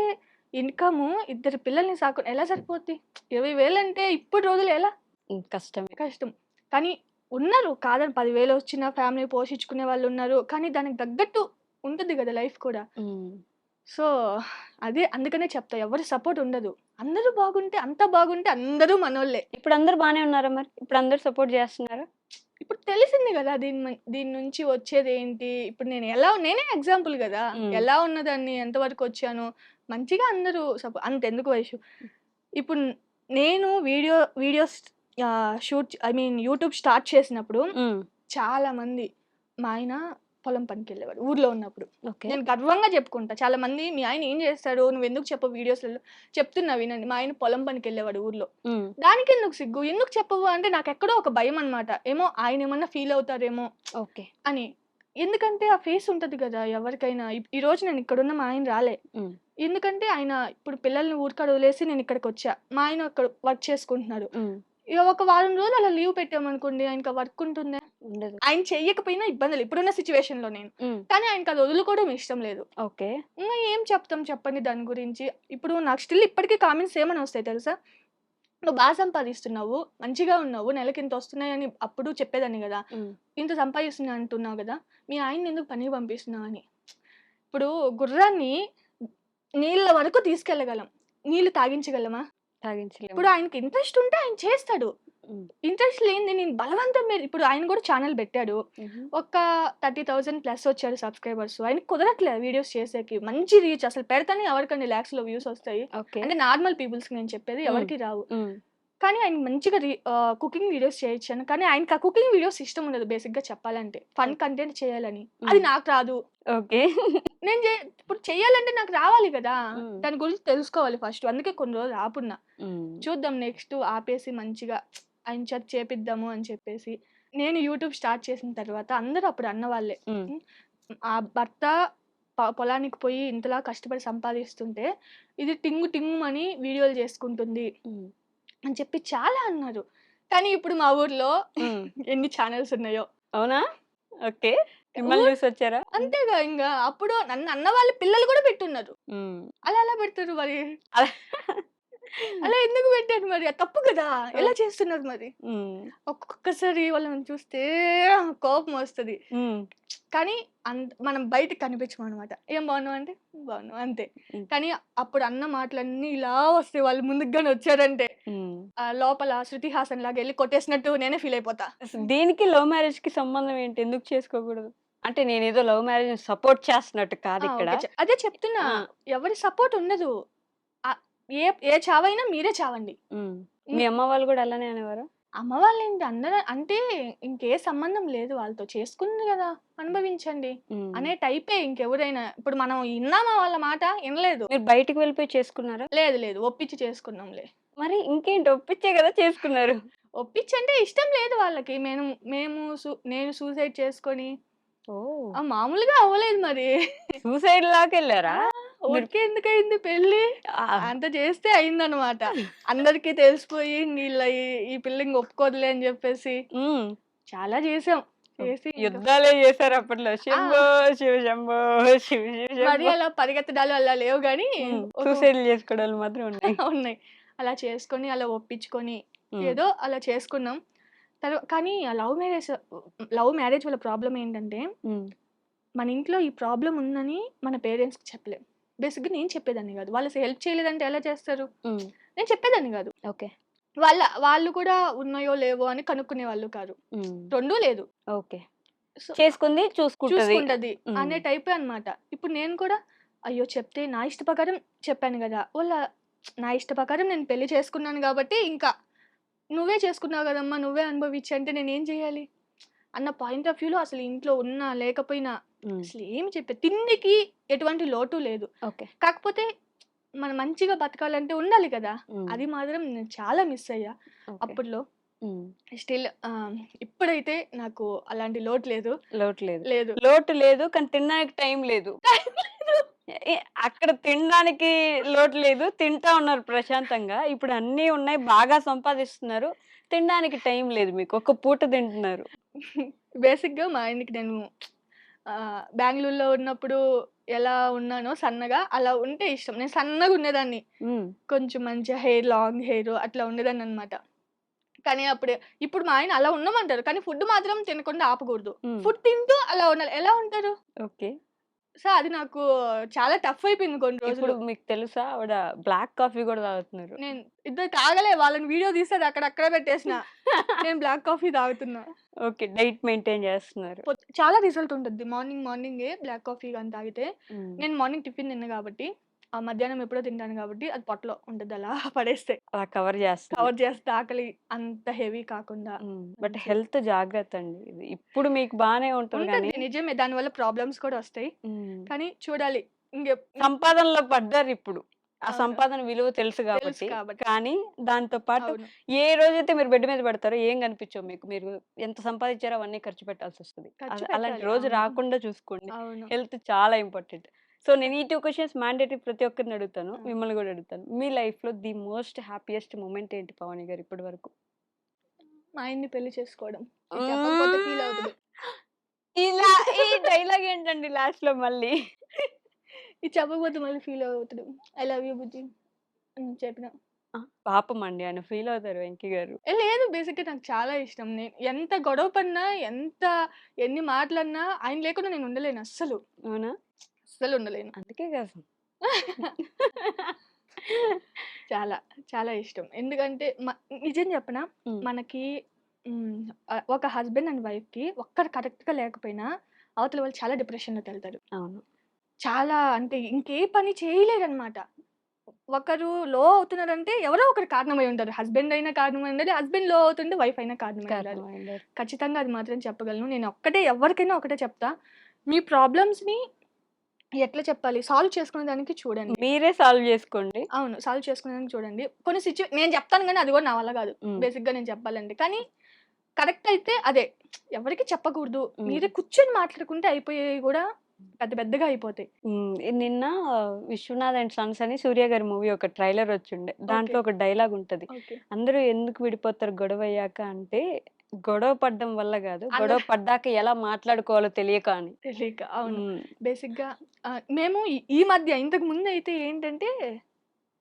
ఇన్‌కము ఇద్దరు పిల్లల్ని ఎలా సరిపోద్ది? 20,000 అంటే ఇప్పుడు రోజుల్లో ఎలా? హ్మ్. కష్టమే. కష్టం. కానీ ఉన్నారు. కాదని 10,000 వచ్చిన ఫ్యామిలీ పోషించుకునే వాళ్ళున్నారు. కానీ దానికి తగ్గట్టు ఉంటది గదా! లైఫ్ కూడా. హ్మ్. సో, అదే అందుకనే చెప్తా. ఎవరి సపోర్ట్ ఉండదు. అందరూ బాగుంటే, అంతా బాగుంటే అందరూ మనోళ్ళే. ఇప్పుడందరూ బానే ఉన్నారా మరి? ఇప్పుడందరూ సపోర్ట్ జేస్తున్నారా? ఇప్పుడు తెలిసింది గదా! దీని నుంచి వచ్చేదేంటి? ఇప్పుడు నేనే ఎగ్జాంపుల్ గదా! హ్మ్. ఎలా ఉన్నదాన్ని, ఎంతవరకొచ్చాను. మంచిగా అందరూ అంతెందుకు వైషు. ఇప్పుడు నేను videos I mean YouTube start చేసినప్పుడు హ్మ్. చాలామంది మా ఆయన పొలం పనికెళ్ళేవాడు ఊర్లో ఉన్నప్పుడు. ఓకే. నేను గర్వంగా చెప్పుకుంటా. చాలామంది "మీ ఆయన ఏం చేస్తాడు? నువ్వెందుకు చెప్పవు వీడియోస్‌లలో?" చెప్తున్నా వినండి. మా ఆయన పొలం పనికెళ్ళేవాడు ఊర్లో. హ్మ్. దానికెందుకు సిగ్గు? ఎందుకు చెప్పవు అంటే నాకెక్కడో ఒక భయమనమాట. ఏమో ఆయనేమన్నా ఫీల్ అవుతారేమో ఓకే. అని. ఎందుకంటే ఆ ఫేస్ ఉంటది గదా! ఎవరికైనా. ఈరోజు నేను ఇక్కడున్న మా ఆయన రాలే. హ్మ్. ఎందుకంటే ఆయన ఇప్పుడు పిల్లల్ని ఊరికాడ వదిలేసి నేనిక్కడికొచ్చా. మా ఆయన అక్కడ వర్క్ చేసుకుంటున్నారు. హ్మ్. ఇగ ఒక వారం రోజులు అలా లీవ్ పెట్టామనుకోండి ఆయనకి వర్క్ ఉంటుందా? ఉండదు. ఆయన చెయ్యకపోయినా ఇబ్బందులే. ఇప్పుడున్న సిట్యుయేషన్‌లో నేను. హ్మ్. కానీ ఆయనకది వదులుకోవడం ఇష్టం లేదు. ఓకే. ఇంగ ఏం చెప్తాం చెప్పండి దాని గురించి. ఇప్పుడు నాకు స్టిల్ ఇప్పటికి కామెంట్స్ ఏమని వస్తాయి తెలుసా? నువ్వు బాగా సంపాదిస్తున్నావు, మంచిగా ఉన్నావు, నెలకింత వస్తున్నాయని అప్పుడు చెప్పేదాన్ని గదా! హ్మ్. ఇంత సంపాదిస్తున్నా అంటున్నావు గదా! మీ ఆయన్ని ఎందుకు పనికి పంపిస్తున్నావు అని. ఇప్పుడు గుర్రాన్ని నీళ్ళ వరకు తీసుకెళ్ళగలం. నీళ్ళు తాగించగలమా? తాగించలేము. ఇప్పుడు ఆయనకి ఇంట్రెస్ట్ ఉంటే ఆయన చేస్తాడు. హ్మ్. ఇంట్రెస్ట్ లేనిది నేను బలవంతం మీద ఇప్పుడు ఆయన గూడా ఛానెల్ పెట్టాడు. హుహు. ఒక 30,000 ప్లస్ వచ్చారు సబ్‌స్క్రైబర్స్. ఆయనకి కుదరట్లే వీడియోస్ చేసేకి. మంచి రీచ్ అసలు పెడితేనే ఎవరికండి లాక్స్‌లో వ్యూస్ వస్తాయి. ఓకే. అంటే నార్మల్ పీపుల్స్‌కి నేను చెప్పేది హ్మ్. ఎవరికీ రావు. హ్మ్. కానీ ఆయన మంచిగా కుకింగ్ వీడియోస్ చేయొచ్చాను. కానీ ఆయనకి ఆ కుకింగ్ వీడియోస్ ఇష్టం ఉండదు బేసిక్‌గా చెప్పాలంటే. Fun okay. కంటెంట్ చేయాలని. అది హ్మ్. నాకు రాదు. ఓకే. నేను ఇప్పుడు చేయాలంటే నాకు రావాలి గదా! హ్మ్. దాని గురించి తెలుసుకోవాలి ఫస్ట్. అందుకే కొన్ని రోజులు ఆపున్నా. హ్మ్. చూద్దాం నెక్స్ట్ ఆపేసి మంచిగా ఆయన చేత చేపిద్దాము అని చెప్పేసి. నేను యూట్యూబ్ స్టార్ట్ చేసిన తర్వాత అందరూ అప్పుడు అన్నవాళ్ళే. హ్మ్. హ్మ్. ఆ భర్త పొలానికి పోయి ఇంతలా కష్టపడి సంపాదిస్తుంటే, ఇది టింగు టింగుమని వీడియోలు చేసుకుంటుంది హ్మ్. అని చెప్పి చాలా అన్నారు. కానీ ఇప్పుడు మా ఊర్లో హ్మ్. ఎన్ని ఛానెల్స్ ఉన్నాయో. అవునా? ఓకే. మిమ్మల్ని ఊర్ చూసొచ్చారా? అంతేగా ఇంగా. అప్పుడు నన్ను అన్న వాళ్ళ పిల్లలు గూడా పెట్టున్నారు. హ్మ్. అలా ఎలా పెడతారు మరి? అలా అలా ఎందుకు పెట్టారు మరి? అది తప్పు గదా! ఆ! ఎలా చేస్తున్నారు మరి? హ్మ్. ఒక్కొక్కసారి వాళ్ళని చూస్తే కోపమొస్తది. హ్మ్. కానీ మనం బయటకి కనిపించమనమాట. ఏం బాగున్నావు అంటే, బాగున్నావు అంతే. హ్మ్. కానీ అప్పుడు అన్న మాటలన్నీ ఇలా వస్తాయి వాళ్ళు ముందుకు గాని వచ్చారంటే. హ్మ్. లోపల 'శృతి హాసన్' లాగా ఎళ్లి కొట్టేసినట్టు నేనే ఫీల్ అయిపోతా. దీనికి లవ్ మ్యారేజ్‌కి సంబంధం ఏంటి? ఎందుకు చేసుకోకూడదు? అంటే నేనేదో లవ్ మ్యారేజ్‌ని సపోర్ట్ చేస్తున్నట్టు కాదిక్కడ. ఓకే. అదే చెప్తున్నా. ఆ! ఎవరి సపోర్ట్ ఉండదు. ఆహ్, ఏ ఏ చావైనా మీరే చావండి. హ్మ్. మీ హ్మ్. అమ్మ వాళ్ళు గూడా అలానే అనేవారా? అమ్మ వాళ్ళేంటి అందరూ అంటే ఇంకే సంబంధం లేదు వాళ్ళతో. చేసుకుంది గదా! అనుభవించండి హ్మ్. అనే టైపే ఇంకెవరైనా. ఇప్పుడు మనం ఇన్నామా వాళ్ళ మాట? ఇనలేదు. మీరు బయటికి వెళ్ళిపోయి చేసుకున్నారా? లేదు లేదు. ఒప్పించి చేసుకున్నాంలే. మరి ఇంకేంటి ఒప్పించే గదా చేసుకున్నారు. ఒప్పించంటే ఇష్టం లేదు వాళ్ళకి. నేను సూసైడ్ చేసుకొని ఓహ్! మామూలుగా అవ్వలేదు మరి. సూసైడ్ ఆ! లాకెళ్లారా? మీరు ఊరికే ఎందుకయింది పెళ్లి? ఆ! అంత చేస్తే అయిందనమాట. అందరికి తెలిసిపోయి ఈ పిల్ల ఇంక ఒప్పుకోదులే అని జెప్పేసి హ్మ్. చాలా చేసాం. చేసి ఇంక యుద్ధాలే చేసారు అప్పట్లో. ఆ! శంభో శివ శంభో శివ శివ మరి శంభో. అలా పరిగెత్తడాలు అలా లేవు గానీ, హ్మ్. ఒక సూసైడ్‌లు చేసుకోవడాలు మాత్రం ఉన్నాయి. ఉన్నాయి. అలా చేసుకొని, అలా ఒప్పించుకొని, హ్మ్. ఏదో అలా చేసుకున్నాం. కానీ ఆ లవ్ మ్యారేజ్ వల్ల ప్రాబ్లమ్ ఏంటంటే, హ్మ్. మన ఇంట్లో ఈ ప్రాబ్లమ్ ఉందని మన పేరెంట్స్‌కి చెప్పలేం. బేసిక్‌గా నేను చెప్పేదాన్ని గాదు. వాళ్ళు హెల్ప్ చేయలేదంటే ఎలా చేస్తారు? హ్మ్. నేను చెప్పేదాన్ని గాదు. ఓకే. వాళ్ళు కూడా ఉన్నాయో, లేవో అని కనుక్కునేవాళ్ళు కాదు. హ్మ్. 2 లేదు. ఓకే. సో చేసుకుంది చూసుకుంటది. చూసుకుంటది హ్మ్. అనే టైపే అన్నమాట. ఇప్పుడు నేను కూడా అయ్యో! చెప్తే నా ఇష్ట ప్రకారం చెప్పాను గదా! నా ఇష్ట ప్రకారం నేను పెళ్లి చేసుకున్నాను గాబట్టి, ఇంకా నువ్వే చేసుకున్నావు గదమ్మా! నువ్వే అనుభవించు అంటే నేనేం జేయాలి? అన్న పాయింట్ ఆఫ్ వ్యూలో అసలు ఇంట్లో ఉన్నా, లేకపోయినా హ్మ్. అసలేమి తిండికి ఎటువంటి లోటు లేదు. ఓకే. కాకపోతే మనం మంచిగా బతకాలంటే ఉండాలి గదా! హ్మ్. అది మాత్రం నేను చాలా మిస్ అయ్యా ఓకే. అప్పట్లో. హ్మ్. స్టిల్ ఇప్పుడైతే నాకు అలాంటి లోటు లేదు. లోటు లేదు. లేదు. లోటు లేదు. కానీ తినడానికి టైం లేదు. టైం లేదు. ఎ అక్కడ తినడానికి లోటు లేదు. తింటా ఉన్నారు ప్రశాంతంగా. ఇప్పుడు అన్నీ ఉన్నాయి. బాగా సంపాదిస్తున్నారు. తినడానికి టైం లేదు మీకు. ఒక్క పూట తింటున్నారు. బేసిక్‌గా మా ఆయనకి నేను బెంగుళూరులో ఉన్నప్పుడు ఎలా ఉన్నానో సన్నగా, అలా ఉంటే ఇష్టం. నేను సన్నగుండేదాన్ని. హ్మ్. కొంచెం మంచిగా లాంగ్ హెయిర్ అట్లా ఉండేదాన్ననమాట. కానీ ఇప్పుడు మా ఆయన అలా ఉండమంటారు. కానీ ఫుడ్ మాత్రం తినకుండా ఆపకూడదు. హ్మ్. ఫుడ్ తింటూ అలా ఉండాలి. ఎలా ఉంటారు? ఓకే. సో, అది నాకు చాలా టఫ్ అయిపోయింది కొన్ని ఇప్పుడు రోజులు. మీకు తెలుసా ఆవిడ బ్లాక్ కాఫీ గూడా తాగుతున్నారు. నేను ఇద్దరు తాగలే. వాళ్ళని వీడియో తీసి అది అక్కడక్కడే పెట్టేసిన. నేను బ్లాక్ కాఫీ తాగుతున్నా. ఓకే. డైట్ మెయింటైన్ చేస్తున్నారు. చాలా రిజల్ట్ ఉంటది. మార్నింగే బ్లాక్ కాఫీ గాని తాగితే, హ్మ్. నేను మార్నింగ్ టిఫిన్ తినను గాబట్టి, మధ్యాహ్నం ఎప్పుడో తింటాను గాబట్టి, అది పొట్టలో ఉంటది అలా పడేస్తే. అలా కవర్ చేస్తుంది. కవర్ చేస్తే ఆకలి అంత హెవీ కాకుండా హ్మ్. బట్ మంచిగా హెల్త్ జాగ్రత్త అండి. ఇది ఇప్పుడు మీకు బానే ఉంటది ఉంటది గానీ నిజమే. దానివల్ల ప్రాబ్లమ్స్ కూడా ఒస్తాయి. హ్మ్. కానీ చూడాలి. హ్మ్. సంపాదనలో పడ్డారిప్పుడు. ఆ అవును. సంపాదన విలువ తెలుసు తెలుసు గాబట్టి. కాబట్టి. కానీ దాంతో పాటు అవును. ఏ రోజైతే మీరు బెడ్ మీద పడతారో ఏం కనిపించవు మీకు. మీరు ఎంత సంపాదించారో అవన్నీ ఖర్చు పెట్టాల్సొస్తది. ఖర్చు అలాంటి పెట్టాలి. రోజు అవును. రాకుండా చూసుకోండి. అవును. హెల్త్ చాలా ఇంపార్టెంట్. సో, నేను ఈ 2 క్వెషన్స్ మ్యాండేటరీ ప్రతి ఒక్కరిని అడుగుతాను. ఆ! మిమ్మల్ని గూడా అడుగుతాను. మీ లైఫ్‌లో ది మోస్ట్ హ్యాపీయెస్ట్ మొమెంట్ ఏంటి పావని గారు ఇప్పటి వరకు? మా ఆయన్ని పెళ్లి చేసుకోవడం. ఇది చెప్పకపోతే ఫీల్ హ్మ్. అవుతడు. ఇలా ఈ డైలాగ్ ఏంటండి లాస్ట్‌లో మళ్ళీ? ఇది చెప్పకపోతే మళ్ళీ ఫీల్ అవుతడు. ఐ లవ్ యూ బుజ్జి. చెప్పిన. పాపం అండి ఆయన ఫీల్ అవుతారు వెంకీ గారు. లేదు బేసిక్‌గా నాకు చాలా ఇష్టం. నేను ఎంత గొడవ పడినా, ఎన్ని మాటలన్నా ఆయన లేకుండా నేను ఉండలేను అస్సలు. అవునా? అస్సలు ఉండలేను. అందుకే కోసం. చాలా, చాలా ఇష్టం. ఎందుకంటే నిజం చెప్పనా? హ్మ్. మనకి ఒక హస్బెండ్ అండ్ వైఫ్‌కి ఒక్కరు కరెక్ట్‌గా లేకపోయినా అవతల వాళ్ళు చాలా డిప్రెషన్‌లోకెళ్తారు. అవును. చాలా అంటే ఇంకే పని చేయలేరనమాట. ఒకరు లో అవుతున్నారంటే ఎవరో ఒకరు కారణమై ఉంటారు. హస్బెండ్ అయినా కారణమై ఉండాలి. హస్బెండ్ లో అవుతుంటే వైఫ్ అయినా కారణమై ఉండాలి. కారణమైండారు. ఖచ్చితంగా అది మాత్రం చెప్పగలను. నేను ఎవరికైనా ఒకటే చెప్తా. మీ ప్రాబ్లమ్స్‌ని ఎట్లా చెప్పాలి? సాల్వ్ చేసుకునే దానికి చూడండి. మీరే సాల్వ్ చేసుకోండి. అవును. సాల్వ్ చేసుకునేదానికి చూడండి. కొన్ని నేను చెప్తాను గానీ అది కూడా నా వల్ల కాదు. హ్మ్. బేసిక్‌గా నేను చెప్పాలంటే. కానీ కరెక్ట్ అయితే అదే. ఎవరికీ చెప్పకూడదు. హ్మ్. మీరే కూర్చొని మాట్లాడుకుంటే అయిపోయేవి కూడా పెద్దగా అయిపోతాయి. నిన్న 'విశ్వనాథ్ అండ్ సన్స్' అని సూర్య గారి మూవీ ఒక ట్రైలర్ వచ్చిండే. దాంట్లో ఓకే. ఒక డైలాగ్ ఉంటది. ఓకే. అందరూ ఎందుకు విడిపోతారు గొడవయ్యాక అంటే, గొడవ పడడం వల్ల గాదు. గొడవ అందరూ పడ్డాక ఎలా మాట్లాడుకోవాలో తెలియక అని. తెలియక. అవును. హ్మ్. బేసిక్‌గా మేము ఈ మధ్య ఇంతకు ముందయితే ఏంటంటే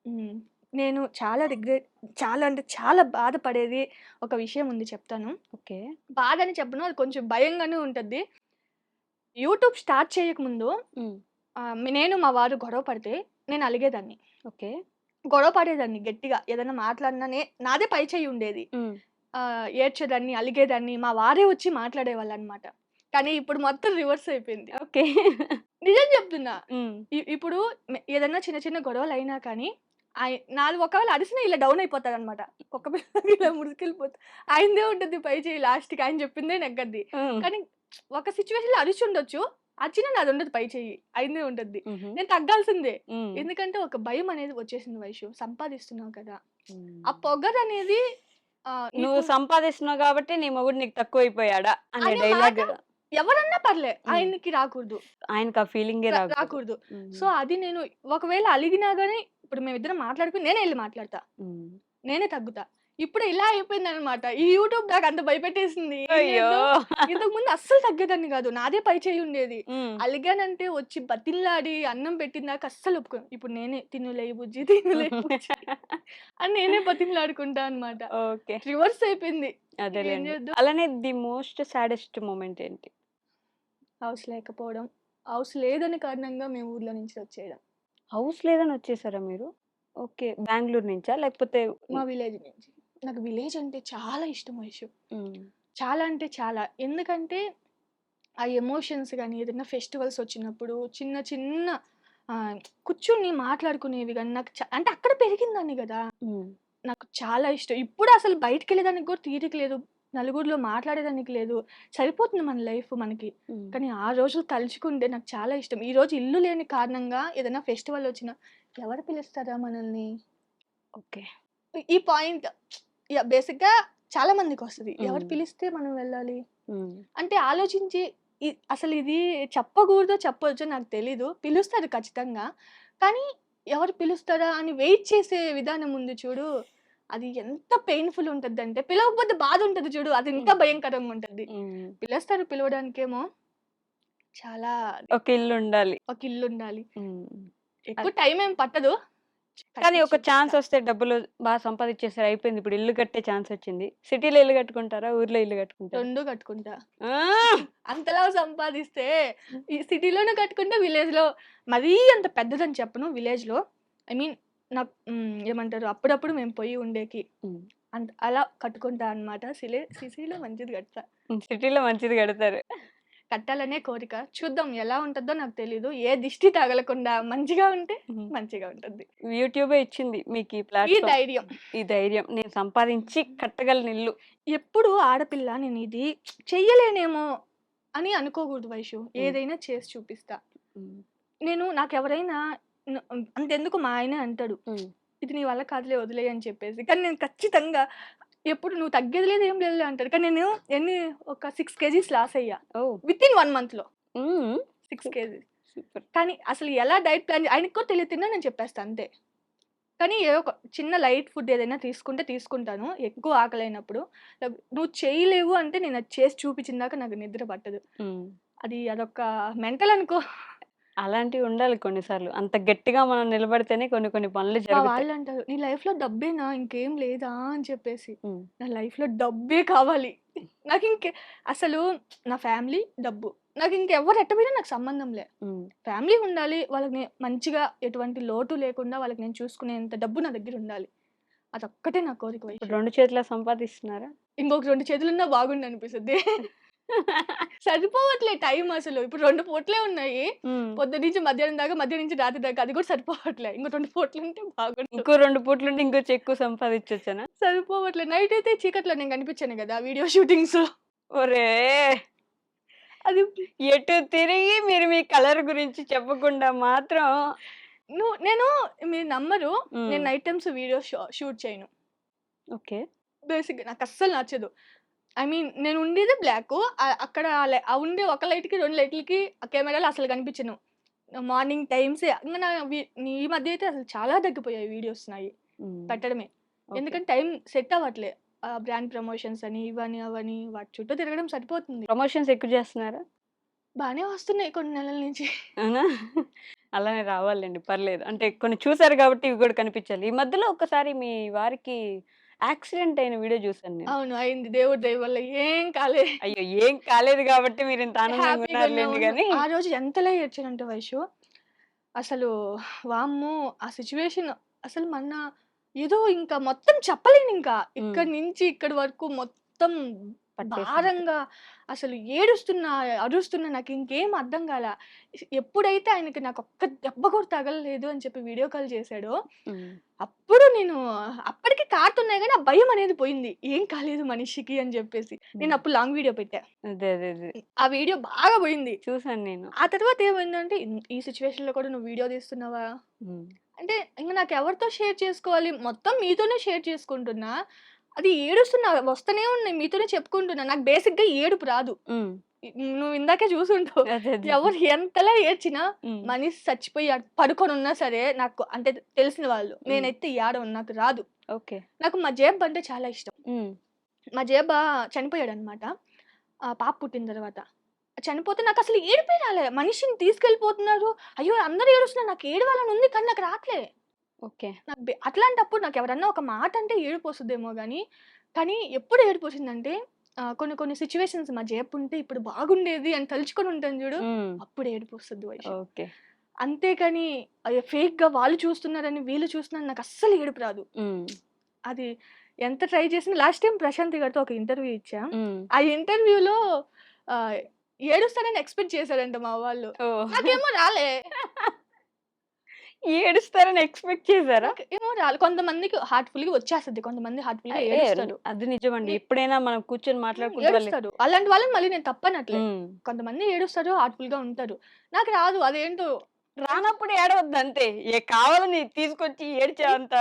హ్మ్. నేను చాలా అంటే చాలా బాధపడేది ఒక విషయం ఉంది చెప్తాను. ఓకే. బాధని చెప్పను. అది కొంచెం భయంగానే ఉంటది. యూట్యూబ్ స్టార్ట్ చేయకముందు హ్మ్. నేను మా వారు గొడవ పడితే నేను అలిగేదాన్ని. ఓకే. గొడవ పడేదాన్ని గట్టిగా. ఏదైనా మాట్లాడినా నాదే పై చెయ్యి ఉండేది. హ్మ్. ఏడ్చేదాన్ని, అలిగేదాన్ని. మా వారే వచ్చి మాట్లాడేవాళ్ళనమాట. కానీ ఇప్పుడు మొత్తం రివర్స్ అయిపోయింది. ఓకే. నిజం చెప్తున్నా. హ్మ్. ఇప్పుడు ఏదన్నా చిన్న చిన్న గొడవలయినా కానీ, నాది ఒకవేళ అరిసినా ఇలా డౌన్ అయిపోతాడనమాట. కుక్క పిల్లలాగా ఇలా ముడుచుకెళ్ళిపోతా. ఆయనదే ఉంటది పై చెయ్యి లాస్ట్‌కి ఆయన చెప్పిందే నెగ్గద్ది. హ్మ్. కానీ ఒక సిట్యుయేషన్‌లో అరిచుండొచ్చు. అరిచినా నాదుండదు పై చెయ్యి. ఆయనదే ఉంటది. హుహు. నేను తగ్గాల్సిందే. హ్మ్. ఎందుకంటే ఒక భయం అనేది వచ్చేసింది వైషు. సంపాదిస్తున్నావు కదా! ఆ హ్మ్. పొగరనేది నువ్వు ఇప్పుడు సంపాదిస్తున్నావు గాబట్టి నీ మొగుడు నీకు తక్కువైపోయాడా అనే అనే మాట డైలాగ్. ఎవరన్నా పర్లే. హ్మ్. ఆయనకి రాకూడదు. ఆయనకా ఫీలింగే రాకూడదు. రాకూడదు. హ్మ్. సో, అది నేను ఒకవేళ అలిగినా గాని ఇప్పుడు మేమిద్దరం మాట్లాడుకొని నేనే ఎళ్లి మాట్లాడతా. హ్మ్. నేనే తగ్గుతా. ఇప్పుడు ఇలా అయిపోయిందనమాట. ఈ యూట్యూబ్ నాకంత భయపెట్టేసింది. ఏం అయ్యో! చేద్దాం? ఇంతకుముందు అస్సలు తగ్గేదాన్ని గాదు. నాదే పై చెయ్యి ఉండేది. హ్మ్. అలిగానంటే వచ్చి బతిమలాడి అన్నం పెట్టిందాక అస్సలు ఒప్పుకోను. ఇప్పుడు నేనే తినులే బుజ్జి, తినులే బుజ్జి అని నేనే బతిమలాడుకుంటా అనమాట. ఓకే. రివర్స్ అయిపోయింది. ఏం అదేలెండి. చేద్దాం? అలానే ది మోస్ట్ సాడెస్ట్ మొమెంట్ ఏంటి? హౌస్ లేకపోవడం. హౌస్ లేదని కారణంగా మేము ఊర్లో నుంచి వచ్చేయడం. హౌస్ లేదని వచ్చేసారా మీరు? ఓకే. బెంగుళూరు నుంచా? లేకపోతే మా విలేజ్ నుంచి. నాకు విలేజ్ అంటే చాలా ఇష్టం వైషు. హ్మ్. చాలా అంటే చాలా. ఎందుకంటే ఆ ఎమోషన్స్ గాని, ఏదైనా ఫెస్టివల్స్ వచ్చినప్పుడు చిన్న చిన్న కూర్చొని మాట్లాడుకునేవి గాని నాకు అంటే అక్కడ పెరిగిందాన్ని గదా! హ్మ్. నాకు చాలా ఇష్టం. ఇప్పుడు అసలు బయటికెళ్ళేదానికి కూడా తీరిక లేదు. నలుగురిలో మాట్లాడేదానికి లేదు. సరిపోతుంది మన లైఫ్ మనకి. హ్మ్. కానీ ఆ రోజులు తలుచుకుంటే నాకు చాలా ఇష్టం. ఈరోజు ఇల్లు లేని కారణంగా ఏదైనా ఫెస్టివల్ వచ్చినా ఎవరు పిలుస్తారా మనల్ని? ఓకే. ఈ పాయింట్ బేసిక్‌గా చాలా మందికొస్తది. ఎవరు హ్మ్. పిలిస్తే మనం వెళ్ళాలి? హ్మ్. అంటే ఆలోచించి అసలిది చెప్పకూడదో, చెప్పొచ్చో నాకు తెలీదు. పిలుస్తారు ఖచ్చితంగా. కానీ ఎవరు పిలుస్తారా అని వెయిట్ చేసే విధానం ఉంది చూడు. అది ఎంత పెయిన్‌ఫుల్ ఉంటదంటే పిలవకపోతే బాధుంటది చూడు. అది ఇంకా హ్మ్. భయంకరంగా ఉంటది. హ్మ్. పిలుస్తారు పిలవడానికేమో చాలా ఒక ఇల్లుండాలి. ఒక ఇల్లుండాలి. హ్మ్. ఎక్కువ టైం ఏం పట్టదు. కానీ కట్టి ఒక చూపిస్తా. ఛాన్స్ వస్తే డబ్బులు సంపాదిచ్చేసారు అయిపోయింది. ఇప్పుడు ఇల్లు కట్టే ఛాన్స్ వచ్చింది. సిటీలో ఇల్లు కట్టుకుంటారా? ఊర్లో ఇల్లు కట్టుకుంటారా? 2 కట్టుకుంటా. ఆ! అంతలా సంపాదిస్తే ఈ సిటీలోనే కట్టుకుంటా, విలేజ్‌లో మరీ అంత పెద్దదని చెప్పను విలేజ్‌లో. ఐ మీన్ నాకు ఏమంటారు అప్పుడప్పుడు మేము పోయి ఉండేకి. హ్మ్. అలా కట్టుకుంటా అనమాట. సిటీలో మంచిది కడతా. సిటీలో మంచిది కడతారు. కట్టాలనే కోరిక. చూద్దాం ఎలా ఉంటదో నాకు తెలీదు. ఏ దిష్టి తగలకుండా మంచిగా ఉంటే హ్మ్. మంచిగా ఉంటది. యూట్యూబే ఇచ్చింది మీకీ ఈ ప్లాట్‌ఫార్మ్. ధైర్యం. ఈ ధైర్యం. నేను సంపాదించి కట్టగలను ఇల్లు. ఎప్పుడు ఆడపిల్ల నేనిది చెయ్యలేనేమో అని అనుకోకూడదు వైషు. హ్మ్. ఏదైనా చేసి చూపిస్తా. హ్మ్. నాకెవరైనా అంతెందుకు మా ఆయనే అంటాడు. హ్మ్. ఇది నీ వల్ల కాదులే వదిలేయి అని చెప్పేసి. కానీ నేను ఖచ్చితంగా ఎప్పుడు నువ్వు తగ్గేది లేదు, ఏం లేదులే అంటాడు. కానీ నేను ఒక 6 కేజీస్ లాస్ అయ్యా. ఓహ్! వితిన్ 1 మంత్‌లో హ్మ్. 6 సూపర్. కేజీస్. సూపర్. కానీ అసలు ఎలా డైట్ ప్లాన్ ఆయనకి కూడా తెలియదు తిన్నా నేను చెప్పేస్తా అంతే. కానీ ఏదో ఒక చిన్న లైట్ ఫుడ్ ఏదైనా తీసుకుంటే తీసుకుంటాను. ఎక్కువ ఆకలైనప్పుడు. నువ్వు చేయలేవు అంటే నేను అది చేసి చూపించిన దాకా నాకు నిద్ర పట్టదు. హ్మ్. అదొక మెంటల్ అనుకో. అలాంటివి ఉండాలి కొన్నిసార్లు. అంత గట్టిగా మనం నిలబడితేనే కొన్ని కొన్ని పనులు మా జరుగుతాయి. వాళ్ళంటారు, "నీ లైఫ్‌లో డబ్బేనా? ఇంకేం లేదా?" అని చెప్పేసి. హ్మ్. నా లైఫ్‌లో డబ్బే కావాలి. నాకింక అసలు నా ఫ్యామిలీ, డబ్బు. నాకింకెవ్వరు ఎట్టపోయినా నాకు సంబంధం లే. హ్మ్. ఫ్యామిలీ ఉండాలి. వాళ్ళని మంచిగా ఎటువంటి లోటు లేకుండా వాళ్ళకి నేను చూసుకునేంత డబ్బు నా దగ్గరుండాలి. అదొక్కటే నా కోరిక ఇప్పుడు వైషు. 2 చేతులా సంపాదిస్తున్నారా? ఇంకొక 2 చేతులున్నా బాగుండనిపిస్తది. సరిపోవట్లే టైం అసలు. ఇప్పుడు 2 పూటలే ఉన్నాయి. హ్మ్. పొద్దున్నుంచి మధ్యాహ్నం దాకా, మధ్యాహ్నం నుంచి రాత్రి దాకా. అది కూడా సరిపోవట్లే. ఇంకో 2 పూటలుంటే బాగుండు. ఇంకో 2 పూట్లుంటే ఇంకొంచెం ఎక్కువ సంపాదించొచ్చనా? సరిపోవట్లే. నైట్ అయితే చీకట్లో నేను కనిపించాను గదా! వీడియో షూటింగ్స్‌లో. ఒరేయ్! అది ఎటు తిరిగి మీరు మీ కలర్ గురించి చెప్పకుండా మాత్రం నేను మీరు నమ్మరు. హ్మ్. నేను నైట్ టైమ్స్ వీడియో షూట్ చేయను. ఓకే. బేసిక్‌గా నాకస్సలు నచ్చదు. ఐ మీన్ నేను ఉండేదే బ్లాకు. అక్కడ ఉండే ఒక లైట్‌కి 2 లైట్‌లకి ఆ కెమెరాలో అసలు కనిపించను. మార్నింగ్ టైమ్సే ఇంగ ఈ మధ్య అయితే అసలు చాలా తగ్గిపోయాయి వీడియోస్ నాయి హ్మ్. పెట్టడమే. ఓకే. ఎందుకంటే టైం సెట్ అవ్వట్లే. బ్రాండ్ ప్రమోషన్స్ అని, ఇవని, అవని వాటి చుట్టూ తిరగడం సరిపోతుంది. ప్రమోషన్స్ ఎక్కువ చేస్తున్నారా? బానే వస్తున్నాయి కొన్ని నెలల నుంచి. అవునా? అలానే రావాలండి పర్లేదు. అంటే కొన్ని చూసారు కాబట్టి ఇవి గూడా కనిపించాలి. ఈ మధ్యలో ఒక్కసారి మీ వారికి యాక్సిడెంట్ అయిన వీడియో చూసాను నేను. అవును. అయింది. దేవుడి దయ వల్ల ఏం కాలే. అయ్యో! ఏం కాలేదు గాబట్టి మీరింత ఆనందంగా హ్యాపీగా ఉన్నారులెండి ఉన్నాము. గానీ ఆ రోజు ఎంతలా ఏడ్చానంటే వైషు, అసలు వామ్మో! ఆ సిట్యుయేషన్ అసలు ఏదో ఇంకా మొత్తం చెప్పలేనింకా. హ్మ్. ఇక్కడి నుంచి ఇక్కడి వరకు మొత్తం పట్టేసింది. భారంగా అసలు ఏడుస్తున్నా, అరుస్తున్నా నాకింకేం అర్థం గాల. ఎప్పుడైతే ఆయనకి నాకొక్క దెబ్బ కూడా తగలలేదు అని చెప్పి వీడియో కాల్ చేశాడో, హ్మ్. అప్పుడు నేను అప్పటికి కారుతున్నాయి గానీ, ఆ భయమనేది పోయింది. ఏం కాలేదు మనిషికి అని జెప్పేసి. హ్మ్. నేనప్పుడు లాంగ్ వీడియో పెట్టా. అదే. ఆ వీడియో బాగా పోయింది. చూసాను నేను. ఆ తర్వాత ఏమైందంటే, ఈ సిట్యుయేషన్‌లో కూడా నువ్వు వీడియో తీస్తున్నావా? హ్మ్. అంటే ఇంక నాకెవరితో షేర్ చేసుకోవాలి? మొత్తం మీతోనే షేర్ చేసుకుంటున్నా. అది ఏడుస్తున్నా వస్తనే ఉన్నాయి. మీతోనే చెప్పుకుంటున్నా. నాకు బేసిక్‌గా ఏడుపు రాదు. హ్మ్. నువ్వు ఇందాకే చూసుంటావు. అదే. ఎవరు ఎంతలా ఏడ్చినా హ్మ్. మనిషి చచ్చిపోయి పడుకొనున్నా సరే, నాకు అంటే తెలిసిన వాళ్ళు. హ్మ్. నేనైతే ఏడవను. నాకు రాదు. ఓకే. నాకు మా జేబ్ అంటే చాలా ఇష్టం. హ్మ్. మా జేబా చనిపోయాడనమాట. పాప పుట్టిన తర్వాత. చనిపోతే నాకసలు ఏడుపే రాలే. మనిషిని తీసుకెళ్ళిపోతున్నారు. అయ్యో! అందరూ ఏడుస్తున్నారు. నాకు ఏడవాలని ఉంది. కానీ నాకు రాట్లే. ఓకే. నాకు అట్లాంటప్పుడు నాకెవరన్నా ఒక మాట అంటే ఏడుపొస్తదేమో గానీ, కానీ ఎప్పుడు ఏడుపొచ్చిందంటే కొన్ని కొన్ని సిట్యుయేషన్స్ మా జేబుంటే ఇప్పుడు బాగుండేది అని తలుచుకొని ఉంటాను జూడు. హ్మ్. అప్పుడు ఏడుపొస్తది వైషు. ఓకే. అంతేకాని ఫేక్‌గా వాళ్ళు చూస్తున్నారని, వీళ్ళు చూస్తున్నారని నాకస్సలు ఏడుపు రాదు. హ్మ్. అది ఎంత ట్రై చేసినా లాస్ట్ టైమ్ ప్రశాంత్ గారితో ఒక ఇంటర్వ్యూ ఇచ్చా. హ్మ్. ఆ ఇంటర్వ్యూలో ఆహ్, ఏడుస్తానని ఎక్స్‌పెక్ట్ చేసారంట మా వాళ్ళు. ఓహ్! నాకేమో రాలే. ఏడుస్తారని ఎక్స్‌పెక్ట్ చేసారా? నాకేమో రాలే. కొంతమందికి హార్ట్‌ఫుల్‌గా వచ్చేస్తది. కొంతమంది హార్ట్‌ఫుల్‌గా ఏ ఏడుస్తారు. అది నిజమండి. నే ఎప్పుడైనా మనం కూర్చొని మాట్లాడుకుంటే వాళ్ళు ఏడుస్తారు. అలాంటి వాళ్ళని మళ్ళీ నేను తప్పనట్లే. హ్మ్. కొంతమంది ఏడుస్తారు, హార్ట్‌ఫుల్‌గా ఉంటారు. నాకు రాదు. అదేంటో రానప్పుడు ఏడవద్దంతే. కావాలని తీసుకొచ్చి ఏడ్చేంత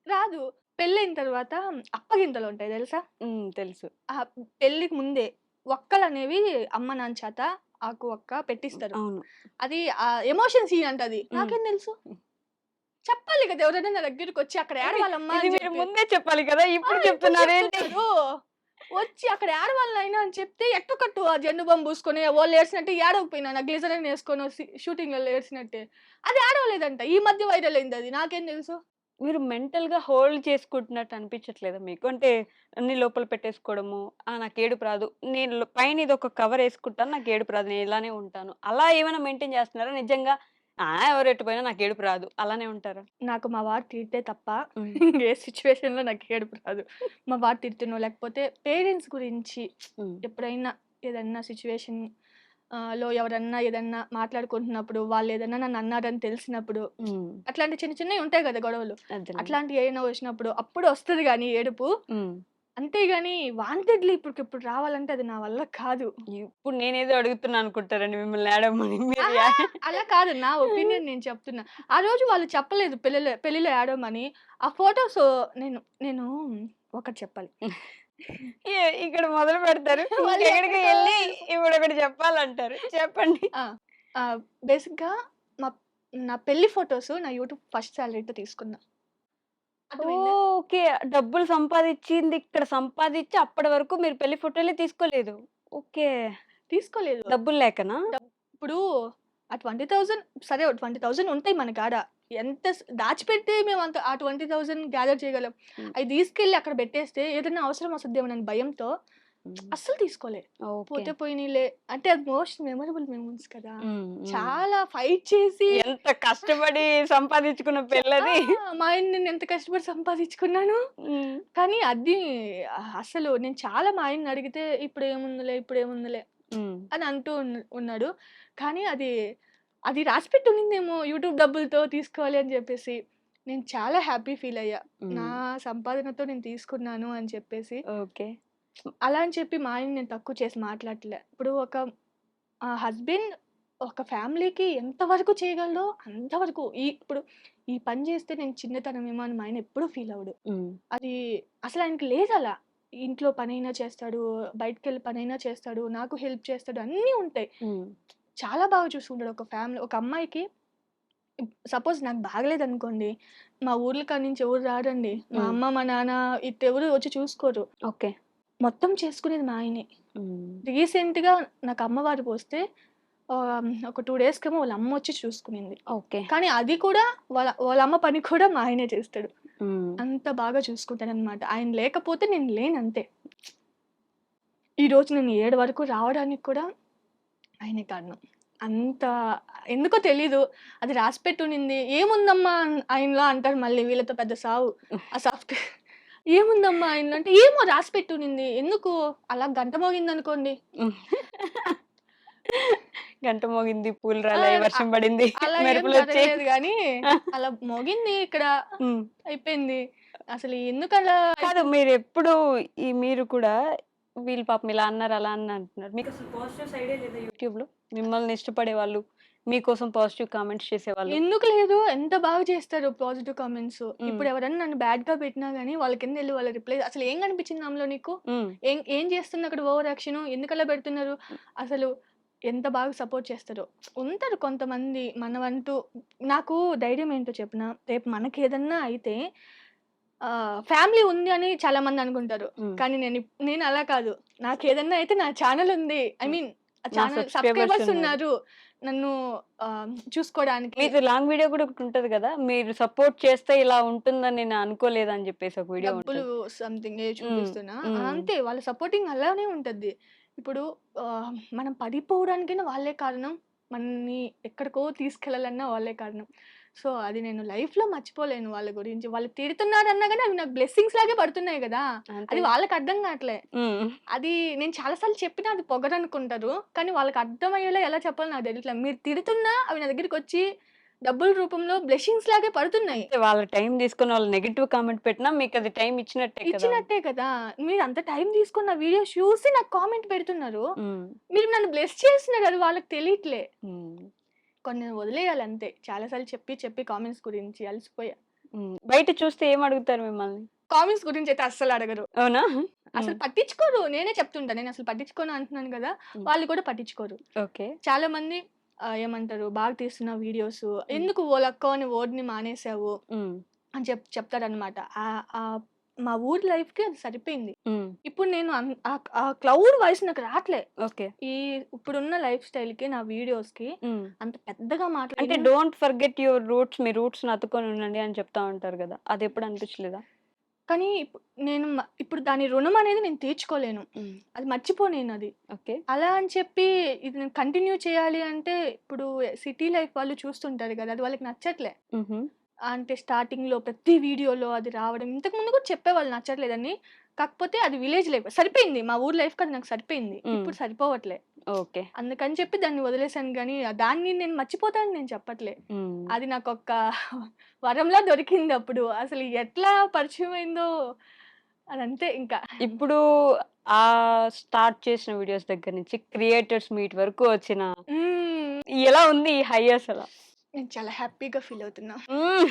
రాదు. పెళ్ళైన తర్వాత అప్పగింతలుంటాయి తెలుసా? హ్మ్. తెలుసు. పెళ్ళికి ముందే ఒక్కలనేవి అమ్మ, నాన్న చేత ఆకు, ఒక్క పెట్టిస్తారు. అవును. అది ఎమోషన్ సీన్ అంటది. హ్మ్. నాకేం తెలుసు? చెప్పాలి కదా! ఎవరైనా నా దగ్గరికొచ్చి అక్కడ ఇది ఏడవాలమ్మా ఇది అని మీరు చెప్పి. ముందే చెప్పాలి కదా! ఇప్పుడు ఇప్పుడు చెప్తున్నారేంటి? చెప్తున్నారు. వచ్చి అక్కడ ఏడవాలి నాయనా అని చెప్తే ఎట్టోకట్టు ఆ జెండు బాంబ్ పూసుకొని వాళ్ళు ఏడ్చినట్టే ఏడవకపోయినా నా గ్లిజరిన్ ఏసుకొని షూటింగ్‌లలో ఏడ్చినట్టే. అది ఏడవలేదంట. ఈ మధ్య వైరల్ అయిందది. నాకేం తెలుసు? మీరు మెంటల్‌గా హోల్డ్ చేసుకుంటున్నట్టు అనిపించట్లేదా మీకు? అంటే అన్ని లోపల పెట్టేసుకోవడము, నాకు ఏడుపు రాదు. నేను పైన ఇదొక కవర్ ఏసుకుంటాను. నాకు ఏడుపు రాదు. నేను ఇలానే ఉంటాను. అలా ఏమైనా మెయింటైన్ చేస్తున్నారా? నిజంగా ఎవరు ఎటు పోయినా నాకు ఏడుపు రాదు. అలానే ఉంటారా? నాకు మా వారు తిడితే తప్ప హ్మ్. ఏ సిట్యుయేషన్‌లో నాకు ఏడుపు రాదు. మా వారు తిడుతున్నో లేకపోతే పేరెంట్స్ గురించి హ్మ్. ఎప్పుడైనా ఏదన్నా సిట్యుయేషన్ లో ఎవరన్నా ఏదన్నా మాట్లాడుకుంటున్నప్పుడు వాళ్ళేదన్నా నన్నన్నారని తెలిసినప్పుడు హ్మ్. అట్లాంటి చిన్న చిన్నయి ఉంటాయి గదా! గొడవలు. అదేలెండి. అట్లాంటియి ఏమైనా వచ్చినప్పుడు అప్పుడు వస్తది గానీ ఏడుపు. హ్మ్. అంతేగాని వాంటెడ్‌లీ ఇప్పటికిప్పుడు రావాలంటే అది నా వల్ల కాదు. ఇప్పుడు నేనేదో అడుగుతున్నా అనుకుంటారండి మిమ్మల్ని ఏడవమని. మీరు అహా! అలా కాదు. నా ఒపీనియన్ నేను చెప్తున్నా. ఆ రోజు వాళ్ళు చెప్పలేదు పెళ్లిలో ఏడవమని. ఆ ఫోటోస్ నేను నేను ఒకటి చెప్పాలి. ఇక్కడ మొదలు పెడతారు. మళ్ళీ ఇంకెక్కడికో ఎక్కడికో ఎళ్లి వెళ్ళిపో ఇప్పుడొకటి చెప్పాలంటారు. చెప్పండి. ఆ! బేసిక్‌గా మా నా పెళ్లి ఫోటోస్ నా యూట్యూబ్ ఫస్ట్ సాలరీతో తీసుకున్నా. అర్థమైందా? ఓకే. డబ్బులు సంపాదిచ్చింది ఇక్కడ సంపాదిచ్చి అప్పటి వరకు మీరు పెళ్లి ఫోటోలే తీసుకోలేదు. ఓకే. తీసుకోలేదు. డబ్బులు లేకనా? ఇప్పుడు ఆ 20,000 సరే 20,000 ఉంటాయి మన కాడ. ఎంత దాచిపెడితే మేము అంత ఆ 20,000 గ్యాదర్ చేయగలం. హ్మ్. అయి తీసుకెళ్ళి అక్కడ పెట్టేస్తే ఏదైనా అవసరం వస్తదేమోనని భయంతో హ్మ్. అస్సలు తీసుకోలే. ఓకే. పోతే పోయినీలే అంటే అది మోస్ట్ మెమరబుల్ మెమోరీస్ కదా! హ్మ్. హ్మ్. చాలా ఫైట్ చేసి ఎంత కష్టపడి సంపాదించుకున్న పెళ్ళది. మా ఆయన్ని నేను ఎంత కష్టపడి సంపాదించుకున్నాను. హ్మ్. కానీ అది అసలు నేను చాలా మా ఆయన్ని అడిగితే ఇప్పుడేముందిలే, ఇప్పుడేముందిలే హ్మ్. అని అంటూ ఉన్నాడు. కానీ అది రాసిపెట్టి ఉండిందేమో యూట్యూబ్ డబ్బులతో తీసుకోవాలి అని చెప్పేసి. నేను చాలా హ్యాపీ ఫీల్ అయ్యా. నా హ్మ్. సంపాదనతో నేను తీసుకున్నాను అని చెప్పేసి. ఓకే. అలా అని చెప్పి మా ఆయన్ని నేను తక్కువ చేసి మాట్లాడట్లే. ఇప్పుడు ఒక హస్బెండ్ ఒక ఫ్యామిలీకి ఎంత వరకు చేయగలడో అంతవరకు ఇప్పుడు ఈ పని చేస్తే నేను చిన్నతనమేమో అని మా ఆయన ఎప్పుడూ ఫీల్ అవ్వడు. హ్మ్. అది అసలు ఆయనకి లేదలా. ఇంట్లో పనైనా చేస్తాడు, బయటికెళ్ళి పనైనా చేస్తాడు, నాకు హెల్ప్ చేస్తాడు అన్నీ ఉంటాయి. హ్మ్. చాలా బాగా చూసుకుంటాడు. ఒక అమ్మాయికి సపోజ్ నాకు బాగలేదనుకోండి, మా ఊర్ల కాడ నుంచి ఎవరు రారండి. మా హ్మ్. అమ్మ, మా నాన్న ఇటెవరు వచ్చి చూసుకోరు. ఓకే. మొత్తం చేసుకునేది మా ఆయనే. హ్మ్. రీసెంట్‌గా నాకు అమ్మవారు పోస్తే ఒక 2 డేస్‌కేమో వాళ్ళ అమ్మొచ్చి చూసుకునింది. ఓకే. కానీ అది కూడా వాళ్ళ అమ్మ పని కూడా మా ఆయనే చేస్తాడు. హ్మ్. అంత బాగా చూసుకుంటాడనమాట. ఆయన లేకపోతే నేను లేనంతే. ఈరోజు నేను ఏడు వరకు రావడానికి కూడా ఆయనే కారణం. అంత ఎందుకో తెలీదు. అది రాసిపెట్టునింది. "ఏముందమ్మా ఆయనలో" అంటారు మళ్ళీ వీళ్ళతో పెద్ద సావు. ఆ సాఫ్ట్‌వేర్ "ఏముందమ్మా ఆయనలో" అంటే, "ఏమో రాసిపెట్టునింది." ఎందుకు? అలా గంట మోగిందనుకోండి. గంట మోగింది, పూలు ఆ! రాలాయి, వర్షం పడింది, అలా ఏం మెరుపులొచ్చాయి. జరగలేదు గానీ, అలా మోగింది ఇక్కడ. హ్మ్. అయిపోయింది. అసలు ఎందుకలా కాదు మీరెప్పుడు మీరు కూడా వీళ్ళు పాపం ఇలా అన్నారు, అలా అంటున్నారు. మీకసలు పాజిటివ్ సైడే లేదా యూట్యూబ్‌లో? మిమ్మల్ని ఇష్టపడేవాళ్ళు, మీకోసం పాజిటివ్ కామెంట్స్ చేసేవాళ్ళు? ఎందుకు లేదు? ఎంత బాగా చేస్తారు పాజిటివ్ కామెంట్స్. హ్మ్. ఇప్పుడు ఎవరైనా నన్ను బ్యాడ్‌గా పెట్టినా గాని వాళ్ళ కిందెళ్లి వాళ్ళ రిప్లై అసలు ఏం కనిపించింది ఆమెలో నీకు? హ్మ్. ఏం చేస్తుంది అక్కడ ఓవర్ యాక్షను? ఎందుకలా పెడుతున్నారు? అసలు ఎంత బాగా సపోర్ట్ చేస్తారో. ఉంటారు కొంతమంది మనవంటూ నాకు ధైర్యం ఏంటో చెప్పనా? రేపు మనకేదన్నా అయితే ఫ్యామిలీ ఉంది అని చాలా మంది అనుకుంటారు. హ్మ్. కానీ నేను అలా కాదు. నాకేదన్నా అయితే నా ఛానెల్ ఉంది. ఐ హ్మ్. మీన్ ఆ నా ఛానెల్ సబ్‌స్క్రైబర్స్ సబ్‌స్క్రైబర్స్ ఉన్నారు. ఉన్నారు. నన్ను చూసుకోడానికి. మీది లాంగ్ వీడియో కూడా ఒకటుంటది గదా! మీరు సపోర్ట్ చేస్తే ఇలా ఉంటుందని నేను అనుకోలేదని జెప్పేసి ఒక వీడియో డబ్బులు ఉంటది. సంథింగ్ హ్మ్. చూపిస్తున్నా. హ్మ్. అంతే వాళ్ళ సపోర్టింగ్ అలానే ఉంటది. ఇప్పుడు మనం పడిపోవడానికైనా వాళ్ళే కారణం. మనల్ని ఎక్కడికో తీసుకెళ్ళాలన్నా వాళ్ళే కారణం. సో, అది నేను లైఫ్‌లో మర్చిపోలేను వాళ్ళ గురించి. వాళ్ళు తిడుతున్నారన్నా గాని అవి నాకు బ్లెస్సింగ్స్ లాగే పడుతున్నాయి గదా! అది అంతేగా. వాళ్ళకి అర్థం గాట్లే. హ్మ్. అది నేను చాలా సార్లు చెప్పినా అది పొగరనుకుంటారు. కానీ వాళ్ళకి అర్థమయ్యేలా ఎలా చెప్పాలో నాకు తెలియట్లే. మీరు తిడుతున్నా అవి నా దగ్గరికొచ్చి డబ్బుల రూపంలో బ్లెస్సింగ్స్ లాగే పడుతున్నాయి. అంతే వాళ్ళ టైం తీసుకొని వాళ్ళు నెగెటివ్ కామెంట్ పెట్టినా మీకది టైం ఇచ్చినట్టే కదా! ఇచ్చినట్టే కదా! మీరంత టైం తీసుకొని నా వీడియోస్ చూసి నాకు కామెంట్ పెడుతున్నారు. హ్మ్. మీరు నన్ను బ్లెస్ చేస్తున్నారు అది వాళ్ళకి తెలియట్లే. హ్మ్. కొన్ని వదిలేయాలి అంతే. చాలా సార్లు చెప్పి కామెంట్స్ గురించి అలసిపోయా. హ్మ్. బయట చూస్తే ఏం అడుగుతారు మిమ్మల్ని? కామెంట్స్ గురించయితే అస్సలు అడగరు. అవునా? హ్మ్. అసలు పట్టించుకోరు. నేనే చెప్తుంటా. నేనసలు పట్టించుకోను అంటున్నాను గదా! హ్మ్. వాళ్ళు కూడా పట్టించుకోరు. ఓకే. చాలా మంది ఏమంటారు బాగా తీస్తున్నావు వీడియోసు. హ్మ్. ఎందుకు ఓలక్కో అని వర్డ్‌ని మానేసావు హ్మ్. అని చెప్తారనమాట. ఆహ్, మా ఊరి లైఫ్‌కి అది సరిపోయింది. హ్మ్. ఇప్పుడు నేను ఆ క్లౌడ్ వాయిస్ నాకు రాట్లే. ఓకే. ఈ ఇప్పుడున్న లైఫ్ స్టైల్‌కి, నా వీడియోస్‌కి హ్మ్. అంత పెద్దగా అంటే డోంట్ ఫర్గెట్ యువర్ రూట్స్. మీ రూట్స్‌ని అతుక్కొని ఉండండి అని చెప్తా ఉంటారు గదా! అదెప్పుడు అనిపించలేదా? కానీ ఇప్పుడు దాని రుణం అనేది నేను తీర్చుకోలేను. హ్మ్. అది మర్చిపోలేనది. ఓకే. అలా అని చెప్పి ఇది నేను కంటిన్యూ చేయాలి అంటే ఇప్పుడు సిటీ లైఫ్ వాళ్ళు చూస్తుంటారు గదా! అది వాళ్ళకి నచ్చట్లే. హుహు. అంటే స్టార్టింగ్‌లో ప్రతి వీడియోలో అది రావడం. ఇంతకుముందు కూడా చెప్పేవాళ్ళు నచ్చట్లేదని. కాకపోతే అది విలేజ్ లైఫ్. సరిపోయింది. మా ఊరు లైఫ్‌కి అది నాకు సరిపోయింది. హ్మ్. ఇప్పుడు సరిపోవట్లే. ఓకే. అందుకని చెప్పి దాన్ని వదిలేసాను గానీ, దాన్ని నేను మర్చిపోతానని నేను చెప్పట్లే. హ్మ్. అది నాకొక వరంలా దొరికిందప్పుడు. అసలు ఎట్లా పరిచయమైందో అదంతే ఇంకా. ఇప్పుడు స్టార్ట్ చేసిన వీడియోస్ దగ్గర నుంచి క్రియేటర్స్ మీట్ వరకు వచ్చిన హ్మ్. ఎలా ఉంది ఈ హై అసల? నేను చాలా హ్యాపీగా ఫీల్ అవుతున్నా. హ్మ్.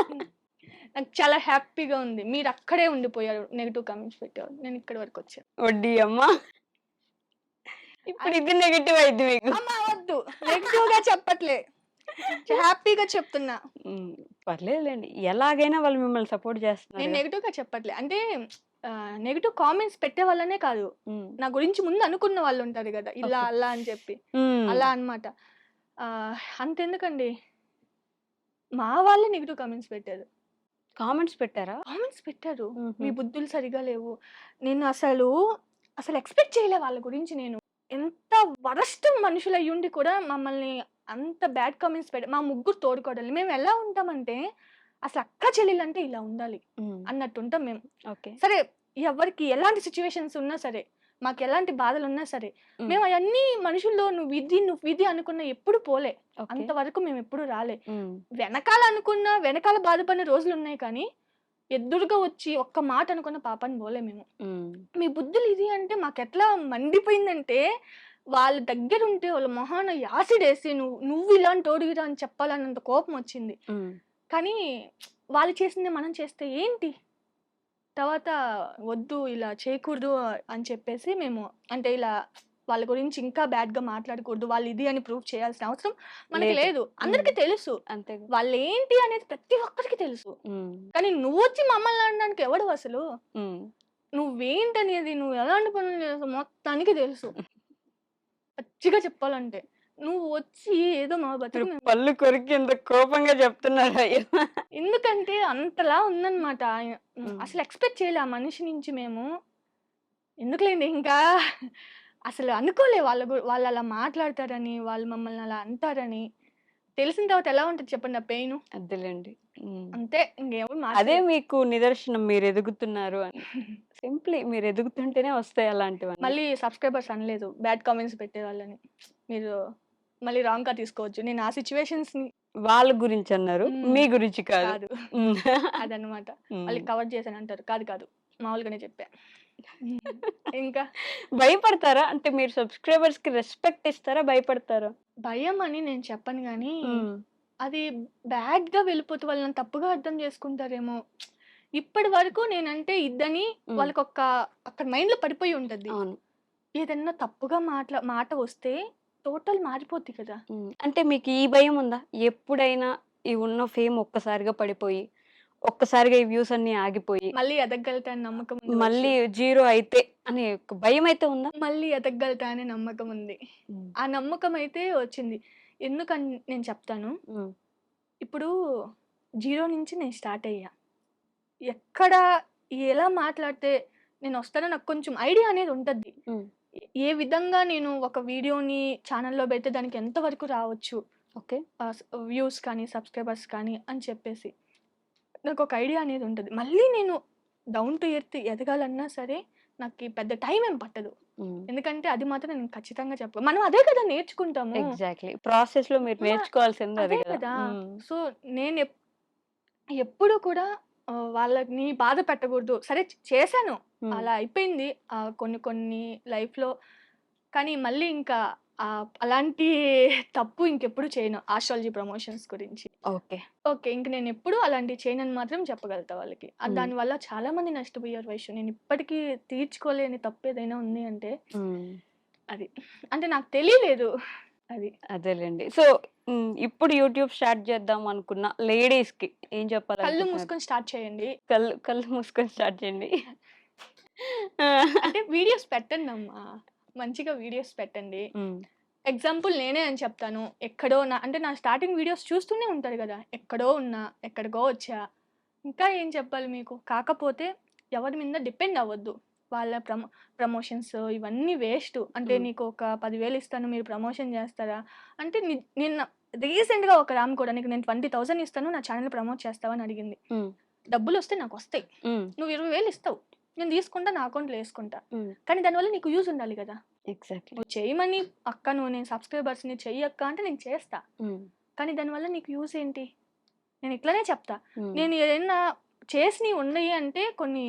హ్మ్. నాకు చాలా హ్యాపీగా ఉంది. మీరక్కడే ఉండిపోయారు. నెగెటివ్ కామెంట్స్ పెట్టేవారు. నేను ఇక్కడి వరకొచ్చా. వడ్డీ అమ్మ. ఇప్పుడు అన్ ఇది నెగెటివ్ అయిద్ది మీకు. అమ్మ వద్దు. నెగెటివ్‌గా చెప్పట్లే. హ్యాపీగా చెప్తున్నా. హ్మ్. పర్లేదులెండి. ఎలాగైనా వాళ్ళు మిమ్మల్ని సపోర్ట్ నేను చేస్తున్నారుగా. నెగెటివ్‌గా చెప్పట్లే. అంటే నెగెటివ్ కామెంట్స్ పెట్టేవాళ్ళనే కాదు. హ్మ్. నా గురించి ముందు అనుకున్న వాళ్ళుంటారు గదా! ఇలా, ఓకే. అలా అని చెప్పి. హ్మ్. అలా అన్నమాట. అంతెందుకండి. మా వాళ్ళే నెగెటివ్ కామెంట్స్ పెట్టారు. కామెంట్స్ పెట్టారా? కామెంట్స్ పెట్టారు. హుహు. మీ బుద్ధులు సరిగ్గా లేవు. నేను అసలు ఎక్స్‌పెక్ట్ చేయలే వాళ్ళ గురించి నేను. ఎంత వరస్ట్ మనుషులయ్యుండి కూడా మమ్మల్ని అంత బ్యాడ్ కామెంట్స్ మా ముగ్గురు తోడికోడళ్ళు. మేము ఎలా ఉంటామంటే అసలు అక్క చెల్లెలంటే ఇలా ఉండాలి హ్మ్. అన్నట్టుంటాం మేము. ఓకే. సరే ఎవరికి ఎలాంటి సిట్యుయేషన్స్ ఉన్నా సరే, మాకెలాంటి బాధలున్నా సరే, హ్మ్. మేము అయన్నీ మనుషుల్లో నువ్విది అనుకున్న ఎప్పుడు పోలే. ఓకే. అంతవరకు మేమెప్పుడు రాలే. హ్మ్. వెనకాల బాధపడిన రోజులున్నాయి కానీ, ఎదురుగా వచ్చి ఒక్క మాట అనుకున్న పాపాన పోలే మేము. హ్మ్. మీ బుద్ధులు ఇది అంటే మాకెట్లా మండిపోయిందంటే, వాళ్ళ దగ్గరుంటే వాళ్ళ మొహాన యాసిడేసి నువ్వు ఇలాంటోడివిరా అని చెప్పాలన్నంత కోపమొచ్చింది. హ్మ్. కానీ వాళ్ళు చేసిందే మనం చేస్తే ఏంటి? తర్వాత వద్దు ఇలా చేయకూడదు అని చెప్పేసి మేము అంటే ఇలా వాళ్ళ గురించి ఇంకా బ్యాడ్‌గా మాట్లాడకూడదు. వాళ్ళు ఇది అని ప్రూవ్ చేయాల్సిన అవసరం మనకి లేదు. లేదు. అందరికీ తెలుసు. అంతేగా. వాళ్ళేంటి అనేది ప్రతి ఒక్కరికి తెలుసు. హ్మ్. కానీ నువ్వొచ్చి మమ్మల్ని అనడానికి ఎవడు అసలు? హ్మ్. నువ్వేంటనేది, నువ్వు ఎలాంటి పనులు చేసావు మొత్తానికి తెలుసు. పచ్చిగా చెప్పాలంటే. నువ్వు వచ్చి ఏదో మా బతుకు మీరు పళ్ళు కొరికి ఇంత కోపంగా చెప్తున్నారు. అయ్యో! ఎందుకంటే అంతలా ఉందన్నమాట. హ్మ్. అసలు ఎక్స్‌పెక్ట్ చేయలే ఆ మనిషి నుంచి మేము. ఎందుకులేండి ఇంకా అసలు అనుకోలే వాళ్ళలా మాట్లాడతారని, వాళ్ళు మమ్మల్ని అలా అంటారని. తెలిసిన తర్వాత ఎలా ఉంటది చెప్పండి ఆ పెయిను. అదేలెండి. హ్మ్. అంతే ఇంకేమి అదే మార్చలేం. మీకు నిదర్శనం మీరు ఎదుగుతున్నారు అని. సింప్లీ మీరు ఎదుగుతుంటేనే వస్తాయి అలాంటివన్నీ. మళ్ళీ సబ్‌స్క్రైబర్స్ అనలేదు. బ్యాడ్ కామెంట్స్ పెట్టేవాళ్ళని. మీరు మళ్ళీ రాంగ్‌గా తీసుకోవద్దు. నేను ఆ సిట్యుయేషన్స్‌ని వాళ్ళ గురించన్నారు. హ్మ్. మీ గురించి కాదు. కాదు. హ్మ్. అదనమాట. హ్మ్. మళ్ళీ కవర్ చేశానంటారు. కాదు. మామూలుగానే చెప్పా. ఇంకా భయపడతారా? అంటే మీరు సబ్‌స్క్రైబర్స్‌కి రెస్పెక్ట్ ఇస్తారా? భయపడతారా? భయమని నేను చెప్పను గానీ, హ్మ్. అది బ్యాడ్‌గా వెళ్ళిపోతే వాళ్ళు నన్ను తప్పుగా అర్థం చేసుకుంటారేమో. ఇప్పటి వరకు నేనంటే ఇద్దని హ్మ్. వాళ్ళకొక అక్కడ మైండ్‌లో పడిపోయి ఉంటది. అవును. ఏదన్నా తప్పుగా మాట వస్తే టోటల్ మారిపోద్ది కదా! హ్మ్. అంటే మీకు ఈ భయం ఉందా? ఎప్పుడైనా ఈ ఉన్న ఫేమ్ ఒక్కసారిగా పడిపోయి, ఒక్కసారిగా ఈ వ్యూస్ అన్నీ ఆగిపోయి, మళ్ళీ ఎదగలుగుతా అని నమ్మకం ఉంది మళ్ళీ వైషు. జీరో అయితే అనే ఒక భయమైతే ఉందా? మళ్ళీ ఎదగలుగుతా అనే నమ్మకం ఉంది. హ్మ్. ఆ నమ్మకం అయితే వచ్చింది. ఎందుకని నేను చెప్తాను. హ్మ్. ఇప్పుడు జీరో నుంచి నేను స్టార్ట్ అయ్యా. ఎక్కడ ఎలా మాట్లాడితే నేనొస్తానో నాకు కొంచెం ఐడియా అనేది ఉంటది. హ్మ్. ఏ విధంగా నేను ఒక వీడియోని ఛానెల్‌లో పెడితే దానికి ఎంత వరకు రావచ్చు. ఓకే. వ్యూస్ కానీ, సబ్‌స్క్రైబర్స్ కానీ అని చెప్పేసి. నాకొక ఐడియా అనేది ఉంటది. మళ్ళీ నేను డౌన్ టు ఎర్త్ ఎదగాలన్నా సరే నాకి పెద్ద టైం ఏం పట్టదు. హ్మ్. ఎందుకంటే అది మాత్రం నేను ఖచ్చితంగా మనం అదే కదా నేర్చుకుంటాము. ఎగ్జాక్ట్‌లీ. ప్రాసెస్‌లో మీరు మ నేర్చుకోవాల్సింది అది అదే గదా! కదా! హ్మ్. సో, ఎప్పుడు కూడా వాళ్ళని బాధ పెట్టకూడదు. సరే చేశాను. హ్మ్. అలా అయిపోయింది. కొన్ని కొన్ని లైఫ్‌లో. కానీ మళ్ళీ ఇంకా అలాంటి తప్పు ఇంకెప్పుడు చేయను. ఆస్ట్రాలజీ ప్రమోషన్స్ గురించి. ఓకే. ఓకే. ఇంక నేనెప్పుడు అలాంటివి చేయనని మాత్రం చెప్పగలుగుతా వాళ్ళకి. హ్మ్. దానివల్ల చాలా మంది నష్టపోయారు వైషు. నేనిప్పటికీ తీర్చుకోలేని తప్పేదైనా ఉంది అంటే హ్మ్. అది. అంటే నాకు తెలియలేదు. అది. అదేలెండి. సో, ఇప్పుడు యూట్యూబ్ స్టార్ట్ చేద్దాం అనుకున్న లేడీస్‌కి ఏం కళ్ళు చెప్పాలనుకుంటున్నారు? మూసుకొని స్టార్ట్ చేయండి. కళ్ళు కళ్ళు మూసుకొని స్టార్ట్ చేయండి. ఆ! అంటే వీడియోస్ పెట్టండమ్మా. మంచిగా వీడియోస్ పెట్టండి. హ్మ్. ఎగ్జాంపుల్ నేనే అని చెప్తాను. ఎక్కడో అంటే నా స్టార్టింగ్ వీడియోస్ చూస్తూనే ఉంటారు గదా! ఎక్కడో ఉన్నా, ఎక్కడికో వచ్చా. ఇంకా ఏం చెప్పాలి మీకు? కాకపోతే ఎవరి మీద డిపెండ్ అవ్వద్దు. వాళ్ళ ప్రమోషన్స్ ఇవన్నీ వేస్టు. అంటే హ్మ్. నీకు ఒక 10,000 ఇస్తాను మీరు ప్రమోషన్ జేస్తారా? అంటే నిన్న రీసెంట్‌గా ఒక ఆమె కూడా నీకు నేను 20,000 ఇస్తాను నా ఛానెల్ ప్రమోట్ చేస్తావా అని అడిగింది. హ్మ్. డబ్బులొస్తే నాకొస్తాయి. హ్మ్. నువ్వు 20,000 ఇస్తావు. నేను తీసుకుంటా నా అకౌంట్‌లో యేసుకుంటా. హ్మ్. కానీ దానివల్ల నీకు యూజ్ ఉండాలి గదా! ఎగ్జాక్ట్‌లీ. నువ్వు చేయమని అక్క నేను సబ్స్క్రైబర్స్‌ని చెయ్యక్క అంటే నేను చేస్తా. హ్మ్. కానీ దానివల్ల నీకు యూజ్ ఏంటి? నేను ఇట్లనే చెప్తా. హ్మ్. నేను ఏదైనా చేసినయి ఉన్నాయి అంటే కొన్ని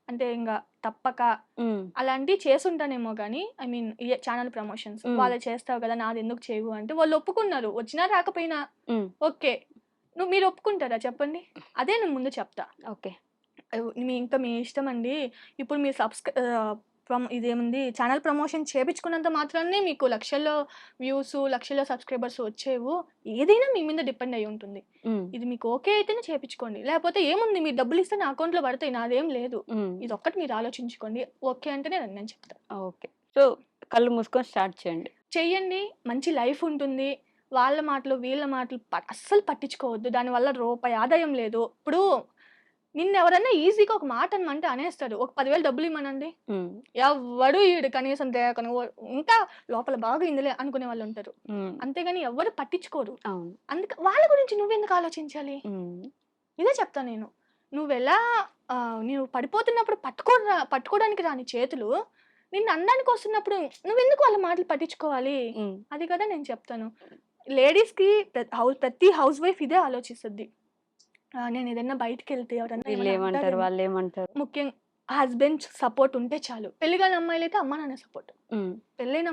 అంటే ఇంగ తప్పక హ్మ్. అలాంటివి చేసుంటానేమో గానీ ఐ మీన్ ఛానల్ ప్రమోషన్స్. హ్మ్. వాళ్ళయి చేస్తావు కదా! నాదెందుకు చేయవు అంటే వాళ్ళు ఒప్పుకున్నారు. వచ్చినా రాకపోయినా హ్మ్. ఓకే. మీరు ఒప్పుకుంటారా చెప్పండి? అదే నేను ముందు చెప్తా. ఓకే. మీ ఇష్టమండి. ఇప్పుడు మీరు ఇదేముంది ఛానల్ ప్రమోషన్ చేపించుకున్నంత మాత్రానే మీకు లక్షల్లో వ్యూసు, లక్షల్లో సబ్‌స్క్రైబర్స్ వచ్చేవు. ఏదైనా మీ మీద డిపెండ్ అయ్యి ఉంటుంది. హ్మ్. ఇది మీకు ఓకే అయితేనే చేపించుకోండి. లేకపోతే ఏముంది మీరు డబ్బులిస్తే నా అకౌంట్‌లో పడతాయి. నాదేం లేదు. హ్మ్. ఇదొక్కటి మీరు ఆలోచించుకోండి. ఓకే అంటేనే నేను చెప్తా. ఓకే. సో, కళ్ళు మూసుకొని స్టార్ట్ చేయండి. చెయ్యండి. మంచి లైఫ్ ఉంటుంది. వాళ్ళ మాటలు, వీళ్ళ మాటలు అస్సలు పట్టించుకోవద్దు. దానివల్ల రూపాయి ఆదాయం లేదు. ఇప్పుడు నిన్నెవరన్నా ఈజీగా ఒక మాట అనమంటే అనేస్తాడు. ఒక 10,000 డబ్బులు ఇమ్మనండి. హ్మ్. ఎవ్వడు ఈడు కనీసం దేకను ఇంకా లోపల బాగా ఇందులే అనుకునే వాళ్ళు ఉంటారు. హ్మ్. అంతేగాని ఎవ్వరు పట్టించుకోరు. అవును. వాళ్ళ గురించి నువ్వెందుకు ఆలోచించాలి? హ్మ్. ఇదే చెప్తా నేను. నువ్వెలా నువ్వు పడిపోతున్నప్పుడు పట్టుకోవడానికి రాని చేతులు నిన్ను అనడానికి వస్తున్నప్పుడు నువ్వెందుకు వాళ్ళ మాటలు పట్టించుకోవాలి? హ్మ్. అది కదా నేను చెప్తాను. లేడీస్‌కి ప్రతి హౌస్ వైఫ్ ఇదే ఆలోచిస్తది. నేను ఏదైనా బయటికెళ్తే ఎవరన్నా ఏమన్నా వీళ్ళేమంటారు? అంటారేమో. వాళ్ళేమంటారు? ముఖ్యంగా హస్బెండ్ సపోర్ట్ ఉంటే చాలు. పెళ్లి కాని అమ్మాయిలైతే అమ్మా నాన్న సపోర్ట్. హ్మ్. పెళ్ళైన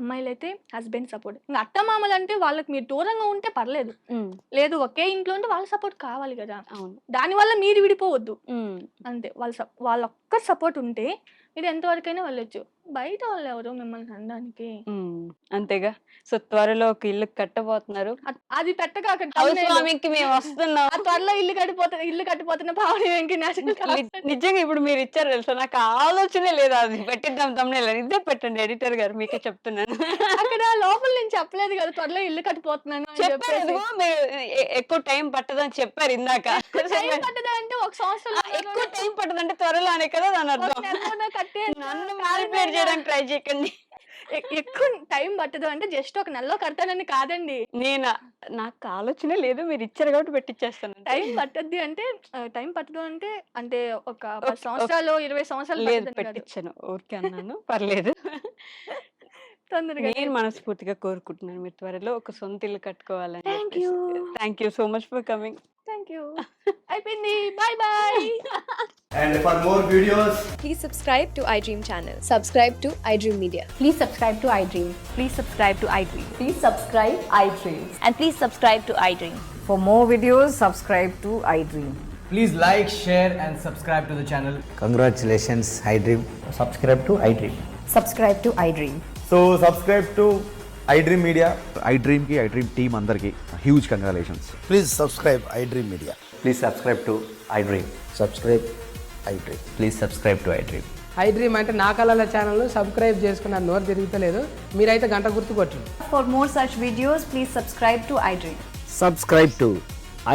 అమ్మాయిలైతే హస్బెండ్ సపోర్ట్. ఇంక అత్తమామలంటే వాళ్ళకి మీరు దూరంగా ఉంటే పర్లేదు. హ్మ్. లేదు ఒకే ఇంట్లో ఉంటే వాళ్ళ సపోర్ట్ కావాలి గదా! అవును. దానివల్ల మీరు విడిపోవద్దు. హ్మ్. అంతే. వాళ్ళొక్క సపోర్ట్ ఉంటే మీరు ఎంతవరకైనా వెళ్ళొచ్చు. బయట వాళ్ళెవరు మిమ్మల్ని అనడానికి. హ్మ్. అంతేగా. సో, త్వరలో ఒక ఇల్లు కట్టబోతున్నారు. అది పెట్టగా అక్కడ హౌస్ thumbnail. వార్మింగ్‌కి మేమొస్తున్నాం. త్వరలో ఇల్లు కట్టిపోతున్న పావని వెంకి నిజంగా ఇప్పుడు మీరిచ్చారు తెలుసా? నాకు ఆ ఆలోచనే లేదు అది పెట్టిద్దాం థంబ్‌నెయిల్ అని. ఇదే పెట్టండి ఎడిటర్ గారు మీకే చెప్తున్నాను. అక్కడ లోపల నేను చెప్పలేదు కదా! త్వరలో ఇల్లు కట్టిపోతున్నాను అని చెప్పారు చెప్పేసి. ఇదిగో మీరు ఎక్కువ టైం పట్టదని చెప్పారు ఇందాక. టైం పట్టదంటే ఒక సంవత్సరం ఎక్కువ టైం పట్టదంటే త్వరలోనే కదా దాని ఒక అర్థం. నెలలోనే కట్టేయొచ్చు. నన్ను కాదు మానిప్యులేట్ నాయనా. చేయడానికి ట్రై చేయకండి. ఎక్కువ టైం పట్టదు అంటే జస్ట్ ఒక నెలలో కడతానని కాదండి. నేనా? నాకు ఆలోచనే లేదు. మీరిచ్చారు కాబట్టి పెట్టిచ్చేస్తాను అంతే. టైం పట్టదు అంటే, అంటే ఒక 10 ఓకే. సంవత్సరాలు, 20 సంవత్సరాలు లేదు పట్టదని కాదు. పెట్టిచ్చాను. ఊరికే అన్నాను. పర్లేదు. తొందరగానే నేను మనస్ఫూర్తిగా కోరుకుంటున్నాను మీరు త్వరలో ఒక సొంత ఇల్లు కట్టుకోవాలని థ్యాంక్ చెప్పేసి. You. Thank you so much for coming. Thank you. అయిపోయింది. Bye. And for more videos, Please subscribe to iDream channel. Subscribe to iDream Media. Please subscribe to iDream. Please subscribe to iDream. Please subscribe iDream. And please subscribe to iDream. For more videos, subscribe to iDream. please like, share, and subscribe to the channel. Congratulations, iDream. Subscribe to iDream. Subscribe to iDream. So subscribe to iDream Media. iDream ki iDream team అందరికి huge congratulations. Please subscribe iDream Media. Please subscribe to iDream. Subscribe iDream. Please subscribe to iDream. iDream అంటే నా కళల ఛానల్ను సబ్స్క్రైబ్ చేసుకున్న నోరు తిరుగుతలేదు. మీరైతే గంట గుర్తు కొట్టండి. For more such videos, please subscribe to iDream. Subscribe to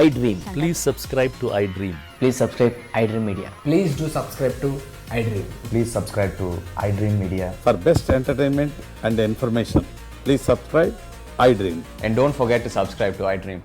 iDream. Please subscribe to iDream. Please subscribe iDream Media. Please do subscribe to iDream. Please subscribe to iDream Media. For best entertainment and information, please subscribe iDream. And don't forget to subscribe to iDream.